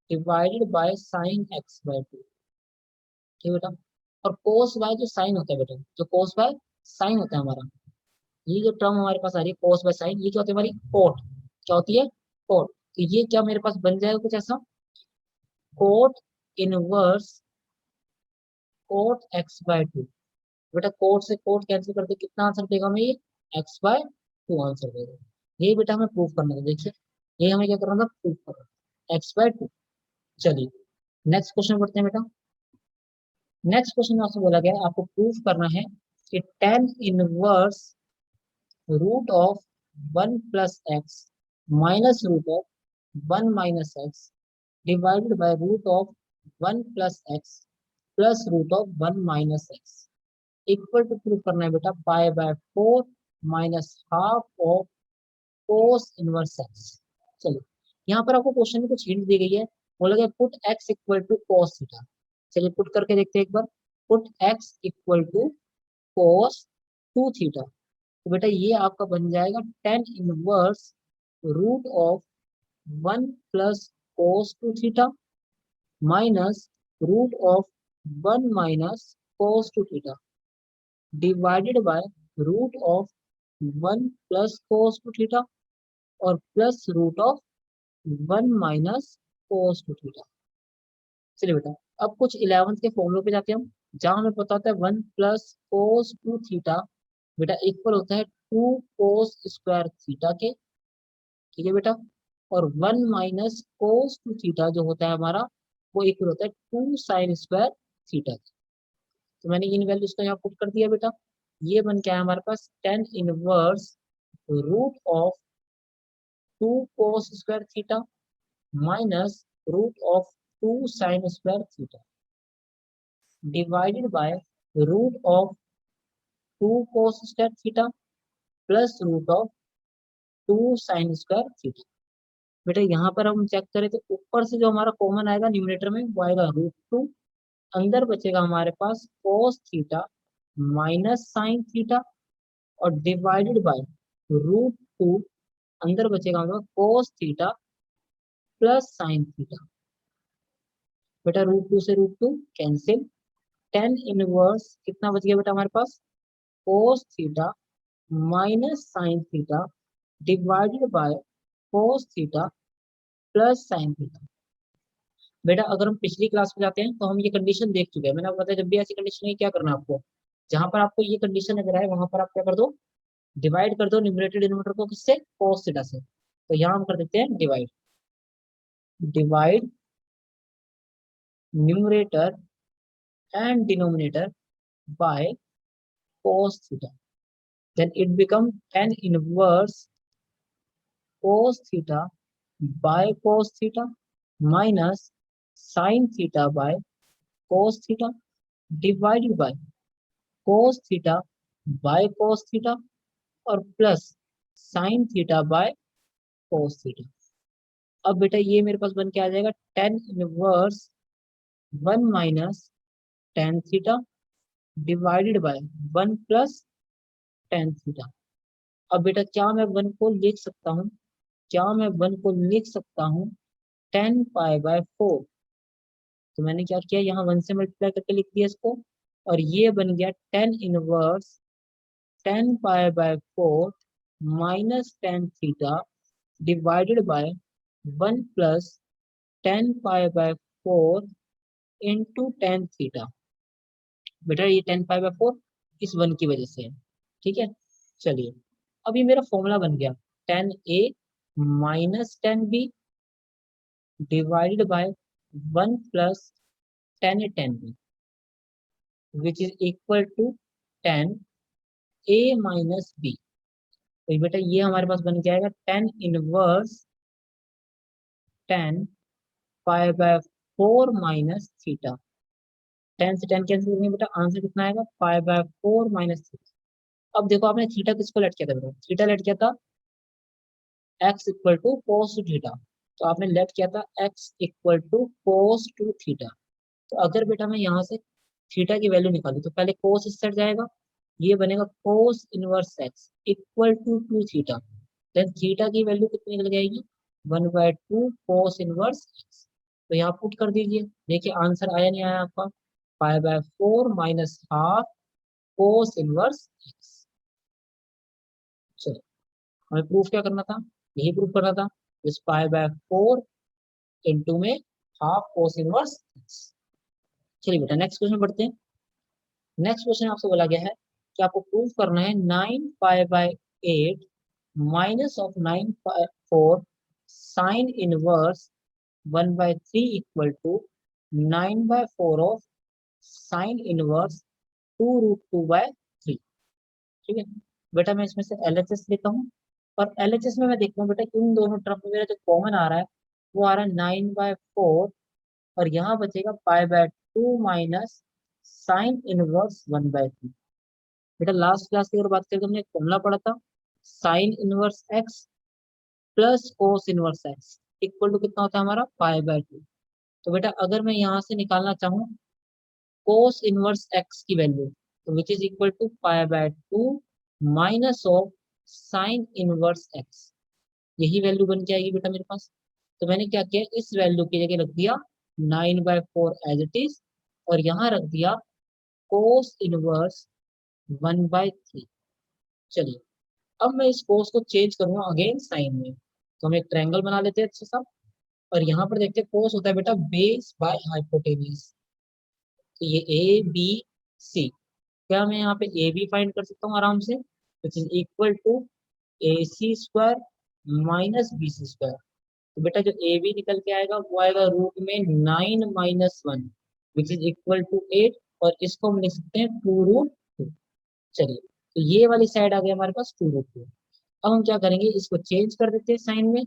divided by sine x by to. ठीक है बेटा। और कोस बाय जो साइन होता है बेटा जो कोस बाय साइन होता है हमारा ये जो टर्म हमारे पास आ रही है कोस बाय साइन ये क्या होती है हमारी कोट क्या होती है कोट। तो ये क्या मेरे पास बन जाएगा कुछ ऐसा cot inverse cot x by two. बेटा कोट से कोट कैंसिल करके कितना आंसर देगा हमें ये एक्स बाय टू आंसर देगा। ये बेटा हमें प्रूफ करना था देखिए ये हमें क्या करना था प्रूफ करना एक्स बाय टू। चलिए नेक्स्ट क्वेश्चन पढ़ते हैं बेटा। नेक्स्ट क्वेश्चन में आपसे बोला गया है आपको प्रूफ करना है कि tan inverse root of one plus x minus root of one minus x divided by root of one plus x plus root of one minus x equal to proof करना है बेटा pi by four minus half of cos inverse x. चलिए यहाँ पर आपको question में कुछ hint दी गई है बोला गया put X equal to cos theta. चलिए पुट करके देखते हैं एक बार put X equal to cos two theta. तो बेटा ये आपका बन जाएगा tan inverse root of one plus cos two theta minus root of one minus cos two theta divided by root of one plus cos two theta और plus root of one minus cos two theta. चलिए बेटा अब कुछ 11th के फॉर्मूले पे जाते हैं हम जहां हमें पता होता है one plus cos two theta बेटा इक्वल होता है टू कोस स्क्वायर थीटा के। ठीक है बेटा और one minus cos two theta जो होता है हमारा वो इक्वल होता है टू साइन स्क्वायर थीटा के। तो मैंने इन वैल्यूज को यहाँ पुट कर दिया बेटा ये बन क्या है हमारे पास tan inverse root of two cos square theta minus root of two sine square theta divided by root of two cos square theta plus root of two sine square theta. बेटा यहाँ पर हम चेक करें तो ऊपर से जो हमारा कॉमन आएगा न्यूमरेटर में वो आएगा रूट टू अंदर बचेगा हमारे पास cos theta minus sine theta और डिवाइडेड बाय रूट टू अंदर बचेगा हमारे पास cos theta plus sine theta. बेटा रूट टू से root two cancel tan inverse कितना बच गया बेटा हमारे पास cos theta minus sine theta divided by cos theta plus sine theta. बेटा अगर हम पिछली क्लास में जाते हैं तो हम ये कंडीशन देख चुके हैं मैंने आपको बताया जब भी ऐसी कंडीशन है क्या करना है आपको जहां पर आपको ये कंडीशन अगर है वहां पर आप क्या कर दो डिवाइड कर दो न्यूमरेटर डिनोमिनेटर को किससे कोस थीटा से। तो यहाँ हम कर देते हैं divide divide numerator and denominator by cos theta then it become tan inverse cos theta by cos theta minus sin theta by cos theta divided by cos theta by cos theta और plus sin theta by cos theta। अब बेटा ये मेरे पास बन के आ जाएगा tan inverse one minus tan theta divided by one plus tan theta. अब बेटा क्या मैं वन को लिख सकता हूँ क्या मैं वन को लिख सकता हूँ टेन पाई बाय फोर। तो मैंने क्या किया यहाँ वन से मल्टीप्लाई करके लिख दिया इसको और ये बन गया tan inverse tan pi by four minus tan theta divided by one plus ten pi by four into tan theta. बेटा ये टेन पाई बाय फोर इस वन की वजह से है। ठीक है चलिए अब ये मेरा फॉर्मूला बन गया tan a -10b divided by 1 plus 10 which is equal to 10a-b। तो बेटा ये हमारे पास बन के आएगा 10 inverse 10 pi by 4 minus theta. 10 से 10 कैंसिल करेंगे बेटा, आंसर कितना आएगा, पाई बाय 4 माइनस थीटा। अब देखो आपने थीटा किसको लेट किया था बेटा, थीटा लेट किया था x equal to cos two theta. तो आपने लेट किया था x equal to cos two theta. तो अगर बेटा मैं यहाँ से थीटा की वैल्यू निकालू तो पहले कोस इस साइड जाएगा, ये बनेगा cos inverse x equal to 2 theta. Then theta की वैल्यू कितनी निकल जाएगी, 1/2 कोस इनवर्स x। तो यहाँ पुट कर दीजिए, देखिए आंसर आया नहीं आया आपका, pi by 4 minus half cos inverse x। चलो हमें प्रूफ क्या करना था, यही प्रूफ करना था, इस पाई बाय 4 इंटू में हाफ कोस इनवर्स x। चलिए बेटा नेक्स्ट क्वेश्चन पढ़ते हैं। नेक्स्ट क्वेश्चन आपसे बोला गया है कि आपको प्रूफ करना है 9 pi by 8 minus of 9/4 sine inverse 1/3 equal to 9/4 of sine inverse 2√2/3। ठीक है बेटा, मैं इसमें से LHS लेता हूँ, और LHS में मैं देखता हूँ बेटा कि उन दोनों टर्म में मेरा जो कॉमन आ रहा है वो आ रहा है 9/4, और यहाँ बचेगा पाई बाय 2 माइनस साइन इनवर्स 1/3। बेटा लास्ट क्लास की अगर बात करें तो हमने एक फॉर्मूला पढ़ा था, sine inverse x plus cos inverse x equal to कितना होता है हमारा, पाई बाय 2। तो बेटा अगर मैं यहाँ से निकालना चाहूँ कोस इनवर्स एक्स की वैल्यू, तो which is equal to pi by 2 minus of sine inverse x, यही वैल्यू बन के आएगी बेटा मेरे पास। तो मैंने क्या किया, इस वैल्यू की जगह रख दिया 9/4 एज इट इज, और यहाँ रख दिया कोस इनवर्स 1/3। चलिए अब मैं इस कोस को चेंज करूंगा अगेन साइन में, तो हम एक ट्रायंगल बना लेते हैं अच्छा सा, और यहाँ पर देखते हैं कोस होता है बेटा बेस बाय हाइपोटेन्यूज। तो ये ABC, क्या मैं यहाँ पे AB फाइंड कर सकता हूँ आराम से, which is equal to AC² minus BC²। तो बेटा जो AB निकल के आएगा वो आएगा रूट में 9 - 1 विच इज इक्वल टू 8, और इसको हम लिख सकते हैं 2√2। चलिए तो ये वाली साइड आ गई हमारे पास 2√2। अब हम क्या करेंगे, इसको चेंज कर देते हैं साइन में,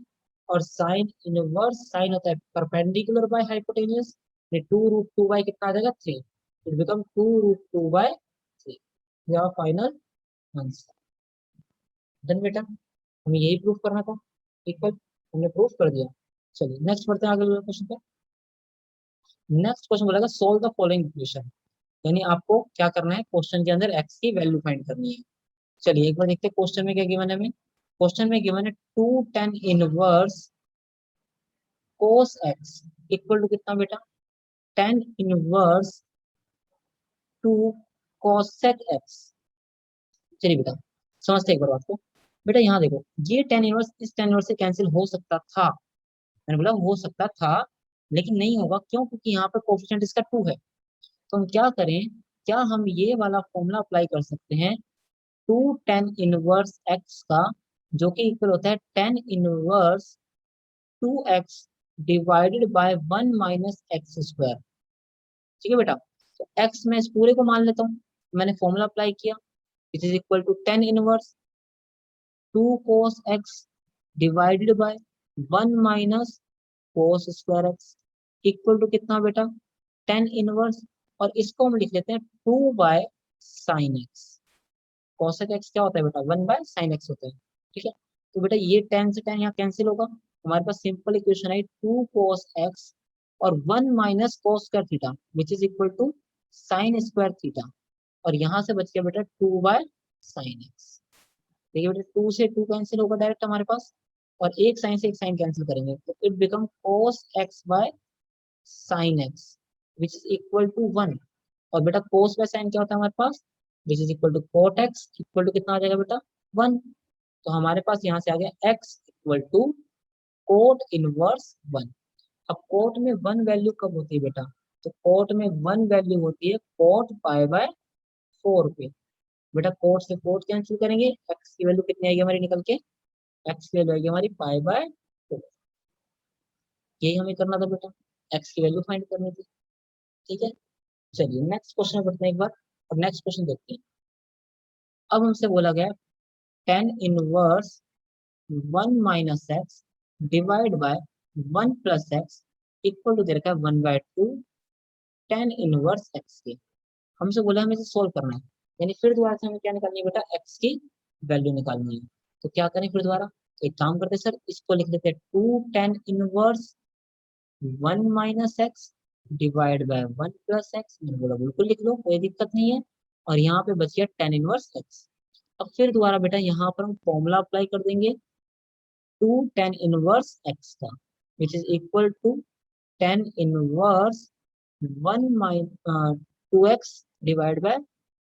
और साइन इनवर्स साइन होता है परपेंडिकुलर बाय हाइपोटेन्यूज, 2√2 बाय कितना आ जाएगा 3, इट बिकम 2√2/3। यह फाइनल आंसर। डन बेटा, हमें यही प्रूफ करना था, इक्वल, हमने प्रूफ कर दिया। चलिए नेक्स्ट बढ़ते हैं आगे क्वेश्चन पे। नेक्स्ट क्वेश्चन बोलेगा सोल्व द फॉलोइंग इक्वेशन, यानी आपको क्या करना है, क्वेश्चन के अंदर एक्स की वैल्यू फाइंड करनी है। चलिए एक बार देखते हैं क्वेश्चन में क्या गिवन है हमें। क्वेश्चन में गिवन है 2 tan inverse cos x equal to कितना बेटा, tan इनवर्स 2 कोसेक एक्स। चलिए बेटा समझते हैं एक बार बात को। बेटा यहाँ देखो, ये tan इनवर्स इस tan इनवर्स से कैंसिल हो सकता था, मैंने बोला हो सकता था, लेकिन नहीं होगा, क्यों, क्योंकि यहाँ पे कोफिशिएंट इसका 2 है। तो हम क्या करें, क्या हम ये वाला फॉर्मूला अप्लाई कर सकते हैं 2 tan इनवर्स एक्स का, जो कि इक्वल होता है tan inverse 2x divided by 1 - x²। ठीक है बेटा, तो x मैं इस पूरे को मान लेता हूँ, मैंने फॉर्मूला अप्लाई किया, it is equal to tan inverse 2 cos x divided by 1 - cos² x equal to कितना बेटा, tan इनवर्स, और इसको हम लिख लेते हैं 2/sin x। कॉसेक एक्स क्या होता है बेटा, 1/sin x होता है। ठीक है, तो बेटा ये tan से tan यहाँ कैंसिल होगा, हमारे पास सिंपल इक्वेशन है 2 cos x और 1 - cos² theta which is equal to sin² theta, और यहाँ से बच गया बेटा 2/sin x। देखिए बेटा 2 से 2 कैंसिल होगा डायरेक्ट हमारे पास, और एक साइन से एक साइन कैंसिल करेंगे तो it become cos x/sin x which is equal to 1। और बेटा cos बाय साइन क्या होता है हमारे पास, which is equal to cot x equal to कितना आ जाएगा बेटा 1। तो हमारे पास यहाँ से आ गया x equal to cot inverse 1। अब कोट में 1 वैल्यू कब होती है बेटा, तो कोट में 1 वैल्यू होती है कोट पाई बाय 4 पे। बेटा कोट से कोट कैंसिल करेंगे, x की वैल्यू कितनी आएगी हमारी निकल के, एक्स की वैल्यू आएगी हमारी पाई बाय 4। यही हमें करना था बेटा, एक्स की वैल्यू फाइंड करनी थी। ठीक है, चलिए नेक्स्ट क्वेश्चन पढ़ते हैं एक बार, और नेक्स्ट क्वेश्चन देखते हैं। अब हमसे बोला गया ten inverse 1 - x divide by 1 + x equal to दे रखा है 1/2 टेन इनवर्स एक्स के। हमसे बोला हमें इसे सोल्व करना है, यानी फिर दोबारा से हमें क्या निकालनी है बेटा, एक्स की वैल्यू निकालनी है। तो क्या करें फिर दोबारा, एक काम करते हैं सर, इसको लिख लेते हैं 2 tan−1 1 - x divide by 1 + x। मैंने बोला बिल्कुल लिख लो, कोई दिक्कत नहीं है। और यहाँ पे बच गया tan−1 x। अब फिर दोबारा बेटा यहाँ पर हम फॉर्मूला अप्लाई कर देंगे 2 tan−1 x का, which is equal to tan−1 2x divide by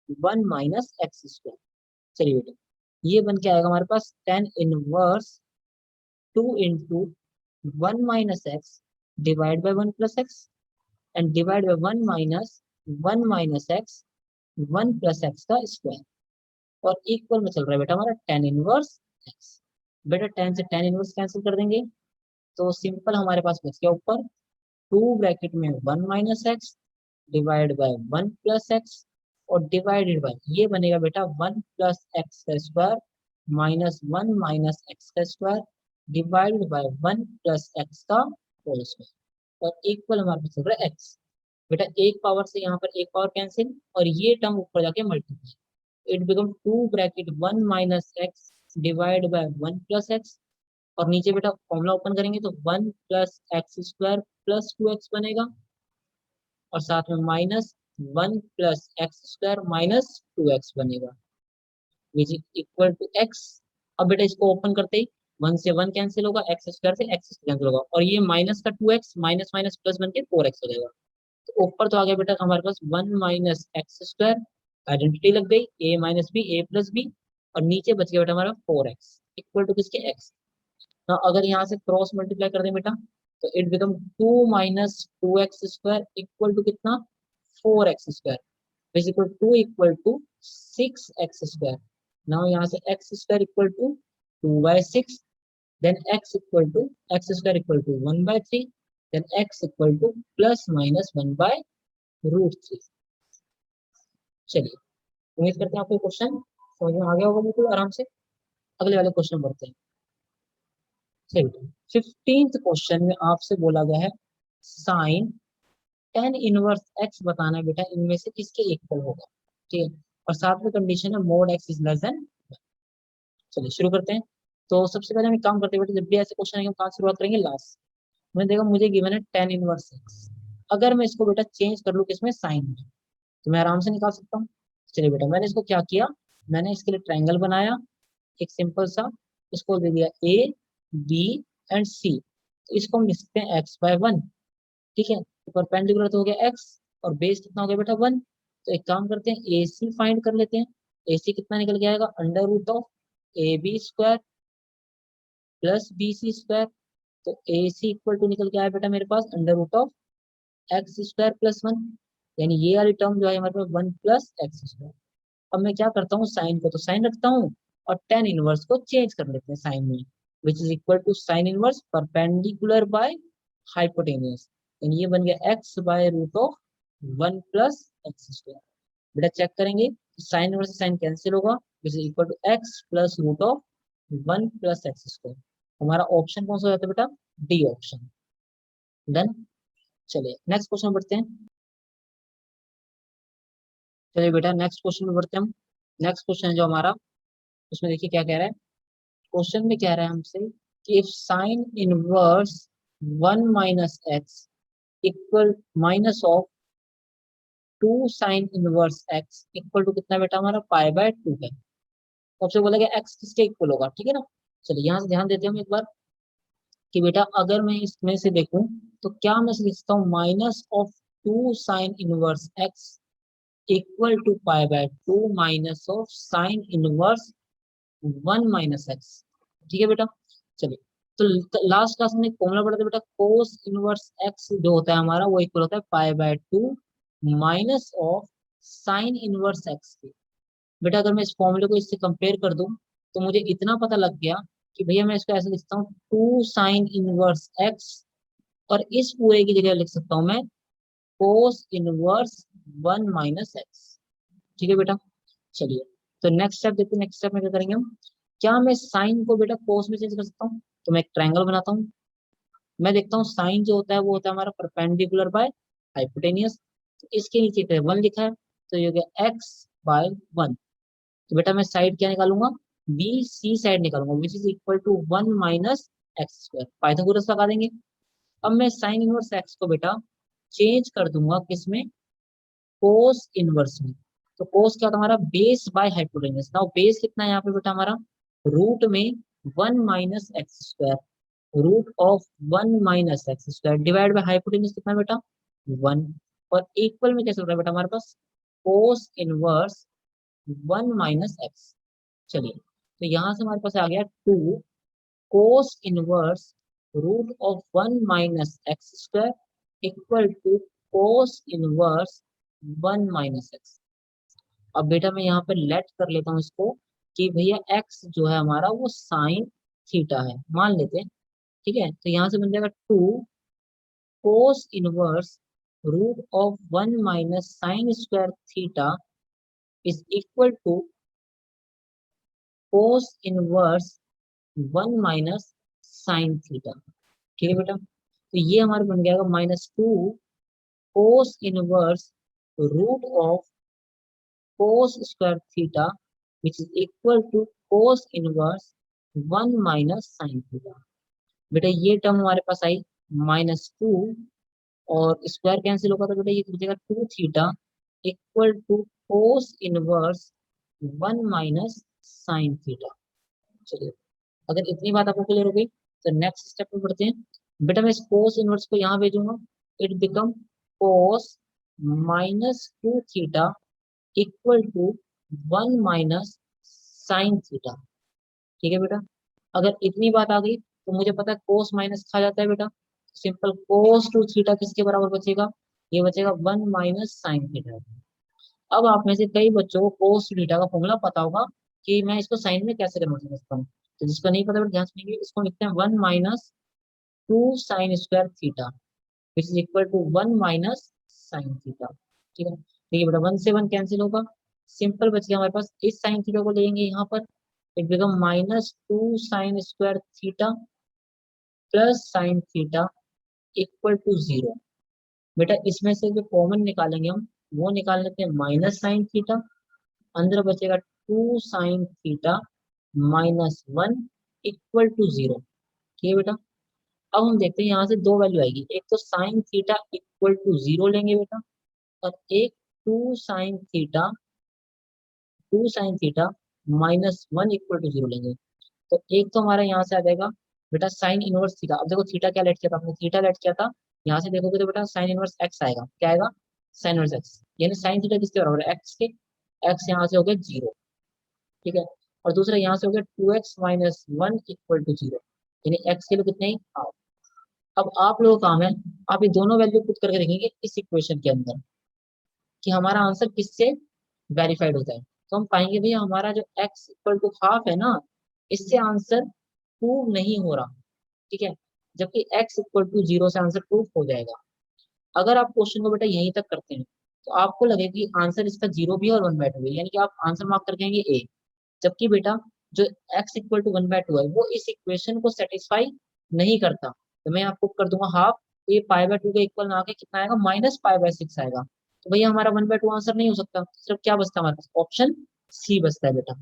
1 - x²। चलिए बेटा, ये बन के आएगा हमारे पास tan−1 2 × 1 - x divide by 1 + x and divide by 1 - 1 - x 1 + x का स्क्वायर, और इक्वल में चल रहा है बेटा हमारा tan−1 x। बेटा tan से tan−1 कैंसिल कर देंगे, तो सिंपल हमारे पास बच गया ऊपर 2 ब्रैकेट में 1 - x डिवाइड बाय 1 + x, और डिवाइडेड बाय ये बनेगा बेटा 1 + x² -1 - x² divided by 1 + x का होल स्क्वायर, और इक्वल हमारे पास चल रहा है x। बेटा एक पावर से यहाँ पर एक पावर कैंसिल, और ये टर्म ऊपर जाके multiply, it become 2 bracket 1 - x divide by 1 + x, और नीचे बेटा फॉर्मूला ओपन करेंगे तो 1 + x² +2x बनेगा, और साथ में -1 + x² -2x बनेगा, which is equal to x। अब बेटा इसको ओपन करते ही 1 से 1 कैंसिल होगा, x² से x कैंसिल होगा, और ये माइनस का 2x माइनस माइनस प्लस बन के 4x हो जाएगा। तो ऊपर तो आ गया बेटा हमारे पास 1 - x², आइडेंटिटी लग गई, a - b a + b, और नीचे बच गया बेटा हमारा 4x इक्वल टू किसके x। ना अगर यहाँ से क्रॉस मल्टीप्लाई कर दें बेटा, तो it become 2 - 2x² equal to कितना, 4x², is equal to equal to 6x²। Now यहाँ से x² equal to 2/6, then x² equal to 1/3, then x equal to ±1/√3। चलिए, उम्मीद करते हैं आपको क्वेश्चन समझ में आ गया होगा बिल्कुल आराम से। अगले वाले क्वेश्चन बढ़ते हैं। चलिए 15th क्वेश्चन में आपसे बोला गया है साइन tan−1 x बताना है बेटा, इनमें से किसके इक्वल होगा। ठीक है, और साथ में कंडीशन है mode x is less than. चलिए शुरू करते हैं। तो सबसे पहले हम एक काम करते हैं बेटा, जब भी ऐसे क्वेश्चन आएंगे हम कहाँ से शुरुआत करेंगे, लास्ट। मैंने देखा मुझे गिवन है tan−1 x, अगर मैं इसको बेटा चेंज कर लूँ किसमें, साइन में, तो मैं आराम से निकाल सकता हूँ। चलिए बेटा मैंने इसको क्या किया, मैंने इसके लिए ट्रायंगल बनाया एक सिंपल सा, इसको दे दिया A B एंड C। तो इसको हम लिख सकते हैं x/1। ठीक है, तो परपेंडिकुलर तो हो गया x, और बेस कितना हो गया बेटा 1। तो एक काम करते हैं AC फाइंड कर लेते हैं। AC कितना निकल के आएगा, √AB² +BC²। तो AC इक्वल टू निकल के आया बेटा मेरे पास √x² + 1, यानी ये वाली टर्म जो है हमारे पास 1 + x²। अब मैं क्या करता हूँ, साइन को तो साइन रखता हूँ, और tan−1 को चेंज कर लेते हैं साइन में, which is equal to sin−1 perpendicular by hypotenuse, यानी ये बन गया x/√1 + x²। बेटा चेक करेंगे, sin−1 से साइन कैंसिल होगा, which is equal to x + √1 + x²। हमारा ऑप्शन कौन सा हो जाता है बेटा, डी ऑप्शन। डन। चलिए नेक्स्ट क्वेश्चन बढ़ते हैं। चलिए बेटा नेक्स्ट क्वेश्चन में बढ़ते हैं हम। नेक्स्ट क्वेश्चन जो हमारा, उसमें देखिए क्या कह रहा है। क्वेश्चन में कह रहा है हमसे कि if sine inverse 1 - x equal minus of 2 sin−1 x equal to कितना बेटा हमारा π/2 है। तो आपसे बोला गया x किसके इक्वल होगा, ठीक है ना। चलिए यहाँ से ध्यान देते हैं हम एक बार कि बेटा अगर मैं इसमें से देखूं, तो क्या मैं लिखता हूँ -2 sin−1 x equal to π/2 -1 - x। ठीक है बेटा। चलिए, तो लास्ट क्लास में फॉर्मूला पढ़ा था बेटा, कोस इनवर्स x जो होता है हमारा वो इक्वल होता है π/2 -sin−1 x के। बेटा अगर मैं इस फॉर्मूले को इससे कंपेयर कर दूं, तो मुझे इतना पता लग गया कि भैया मैं इसको ऐसे लिखता हूँ 2 sin−1 x, और इस पूरे की जगह लिख सकता हूँ मैं cos−1 - x। ठीक है बेटा, चलिए। तो नेक्स्ट स्टेप देखते हैं, नेक्स्ट स्टेप में क्या करेंगे हम। क्या मैं साइन को बेटा कोस में चेंज कर सकता हूँ? तो मैं एक ट्रायंगल बनाता हूँ। मैं देखता हूँ साइन जो होता है वो होता है हमारा परपेंडिकुलर बाय हाइपोटेनियस। तो इसके नीचे पे 1 लिखा है, तो ये हो गया x/1। तो बेटा मैं साइड क्या निकालूंगा? बी सी साइड निकालूंगा, which is equal to 1 - x²। Pythagoras लगा देंगे। अब मैं साइन इनवर्स एक्स को बेटा चेंज कर दूंगा किसमें? कोस इनवर्स में। तो कोस क्या होता है हमारा? Base by hypotenuse. Now base कितना है यहाँ पे बेटा हमारा? रूट में 1 - x², root of 1 - x² divide by hypotenuse कितना है बेटा? 1। और इक्वल में क्या चल रहा है बेटा हमारे पास? कोस इनवर्स 1 - x। चलिए, तो यहाँ से हमारे पास आ गया 2 cos inverse root of 1 - x² equal to cos inverse 1 - x। अब बेटा मैं यहाँ पे लेट कर लेता हूँ इसको कि भैया x जो है हमारा वो साइन थीटा है, मान लेते हैं। ठीक है, तो यहाँ से बन जाएगा 2 cos inverse root of 1 - sin² is equal to cos inverse 1 - sin theta. ठीक है बेटा, तो ये हमारे बन गया -2 cos inverse root of cos² theta which is equal to cos inverse 1 - sin theta. बेटा ये टर्म हमारे पास आई -2, और स्क्वायर कैंसिल होगा तो बेटा ये बचेगा 2 theta equal to cos inverse 1 - sin theta. चलिए, अगर इतनी बात आपको क्लियर हो गई तो नेक्स्ट स्टेप पे बढ़ते हैं। बेटा मैं इस कोस इनवर्स को यहाँ भेजूंगा, इट बिकम कोस -2 theta equal to 1 - sin theta. ठीक है बेटा, अगर इतनी बात आ गई तो मुझे पता है कोस माइनस खा जाता है बेटा। सिंपल cos 2 थीटा किसके बराबर बचेगा? ये बचेगा 1 - sin थीटा। अब आप में से कई बच्चों को कोस थीटा का फॉर्मूला पता होगा कि मैं इसको साइन में कैसे कन्वर्ट कर सकता हूँ। तो जिसको नहीं पता ध्यान सुनिए, इसको लिखते हैं 1 - 2 sin² theta which is equal to 1 - sin theta. ठीक है, तो ये बेटा 1 से 1 कैंसिल होगा, सिंपल बच गया हमारे पास। इस साइन थीटा को लेंगे यहाँ पर, it become -2 sin² theta plus sine theta equal to 0। बेटा इसमें से जो कॉमन निकालेंगे हम, वो निकाल लेते हैं -sin थीटा, अंदर बचेगा 2 sin थीटा -1 इक्वल टू 0। ठीक है बेटा, अब हम देखते हैं यहाँ से दो वैल्यू आएगी, एक तो साइन थीटा इक्वल टू 0 लेंगे बेटा, और एक 2 sin theta, 2 sin theta -1 equal to 0 लेंगे। तो एक तो हमारा यहाँ से आ जाएगा बेटा साइन इनवर्स थीटा। अब देखो थीटा क्या लेट किया था आपने? थीटा लेट किया था, यहाँ से देखोगे तो बेटा साइन इनवर्स एक्स आएगा। क्या आएगा? साइन इनवर्स एक्स, यानी साइन थीटा किसके बराबर है? एक्स के। एक्स यहाँ से हो गया 0। ठीक है, और दूसरा यहाँ से हो गया 2x - 1 इक्वल टू 0, यानी एक्स के लिए कितने ही हाफ। अब आप लोगों का काम है, आप ये दोनों वैल्यू पुट करके देखेंगे इस इक्वेशन के अंदर कि हमारा आंसर किससे वेरीफाइड होता है। तो हम पाएंगे भैया हमारा जो x इक्वल टू हाफ है ना, इससे आंसर प्रूव नहीं हो रहा। ठीक है, जबकि x इक्वल टू 0 से आंसर प्रूव हो जाएगा। अगर आप क्वेश्चन को बेटा यहीं तक करते हैं तो आपको लगेगा कि आंसर इसका 0 भी है और 1/2 भी है, यानी कि आप आंसर मार्क करके आएंगे ए। जबकि बेटा जो x इक्वल टू 1/2 है वो इस इक्वेशन को सेटिस्फाई नहीं करता, तो मैं आपको कर दूंगा हाफ। तो ये π/2 का इक्वल ना आके कितना आएगा? -π/6 आएगा। तो भैया हमारा 1/2 आंसर नहीं हो सकता, सिर्फ क्या बचता है हमारे पास? ऑप्शन सी बचता है बेटा।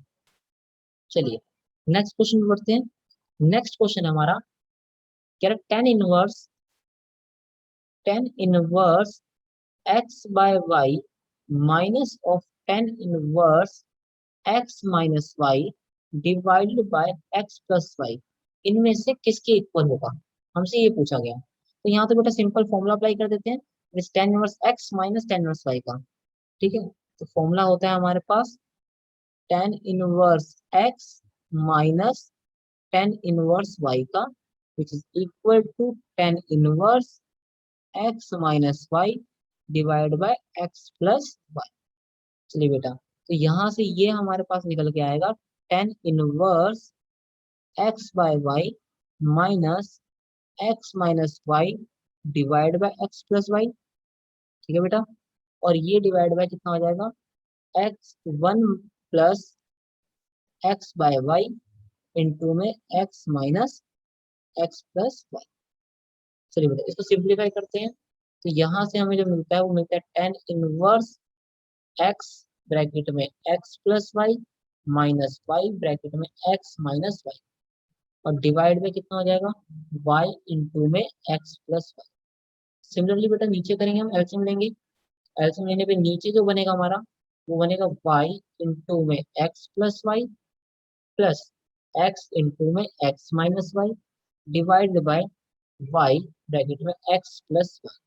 चलिए नेक्स्ट क्वेश्चन बढ़ते हैं। नेक्स्ट क्वेश्चन है हमारा, कह रहा tan inverse x/y minus of tan inverse x - y divided bye x+y इनमें से किसके इक्वल होगा? हमसे ये पूछा गया। तो यहाँ तो बेटा सिंपल फॉर्मूला अप्लाई कर देते हैं इस tan inverse x minus tan inverse y का। ठीक है, तो फॉर्मूला होता है हमारे पास tan inverse x minus tan inverse y का, which is equal to tan inverse x minus y divide by x+y। चलिए बेटा, तो यहाँ से ये हमारे पास निकल के आएगा tan inverse x by y minus x minus y divide by x plus y. ठीक है बेटा, और ये डिवाइड बाय कितना हो जाएगा, x one plus x by y into में x minus x plus y. चलिए बेटा इसको सिंप्लीफाई करते हैं, तो यहाँ से हमें जो मिलता है वो मिलता है टेन इनवर्स एक्स ब्रैकेट में x plus y minus y bracket में एक्स माइनस वाई, और डिवाइड में कितना हो जाएगा, वाई इंटू में एक्स प्लस वाई। सिमिलरली बेटा नीचे करेंगे, हम एलसीएम लेंगे, एलसीएम लेने पे नीचे जो बनेगा हमारा वो बनेगा वाई इंटू में x plus y plus x into में x minus y divide by y bracket में एक्स प्लस वाई।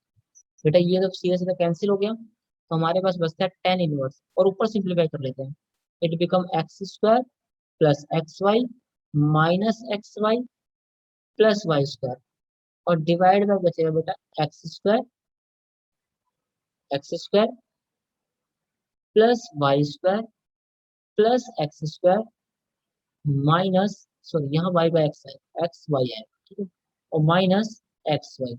बेटा ये तो सीधे सीधे कैंसिल हो गया, तो हमारे पास बचता है टेन इनवर्स, और ऊपर सिंप्लीफाई कर लेते हैं, it become x square plus x y minus x y plus y square, और डिवाइड बाय बचेगा बेटा x square plus y square plus x square minus, sorry यहाँ वाई बाय एक्स है, एक्स वाई है, ठीक है, और माइनस एक्स वाई।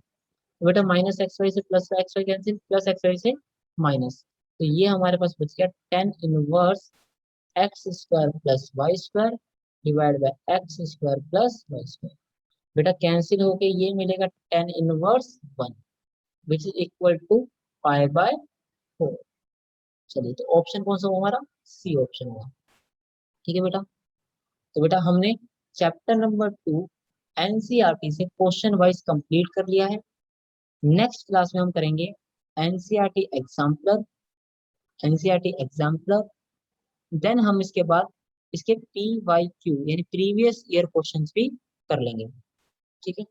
बेटा माइनस एक्स वाई से plus x y cancel, plus x y से माइनस, तो ये हमारे पास बच गया ten inverse x square plus y square divide by x square plus y square. बेटा कैंसिल होके ये मिलेगा tan inverse one which is equal to pi by four. चलिए तो ऑप्शन कौन सा हुआ हमारा, सी ऑप्शन हुआ। ठीक है बेटा, तो बेटा हमने चैप्टर नंबर 2 एनसीईआरटी से क्वेश्चन वाइज कंप्लीट कर लिया है। नेक्स्ट क्लास में हम करेंगे NCERT exemplar, NCERT exemplar, then हम इसके बाद इसके पी वाई क्यू यानी प्रीवियस ईयर क्वेश्चंस भी कर लेंगे। ठीक है।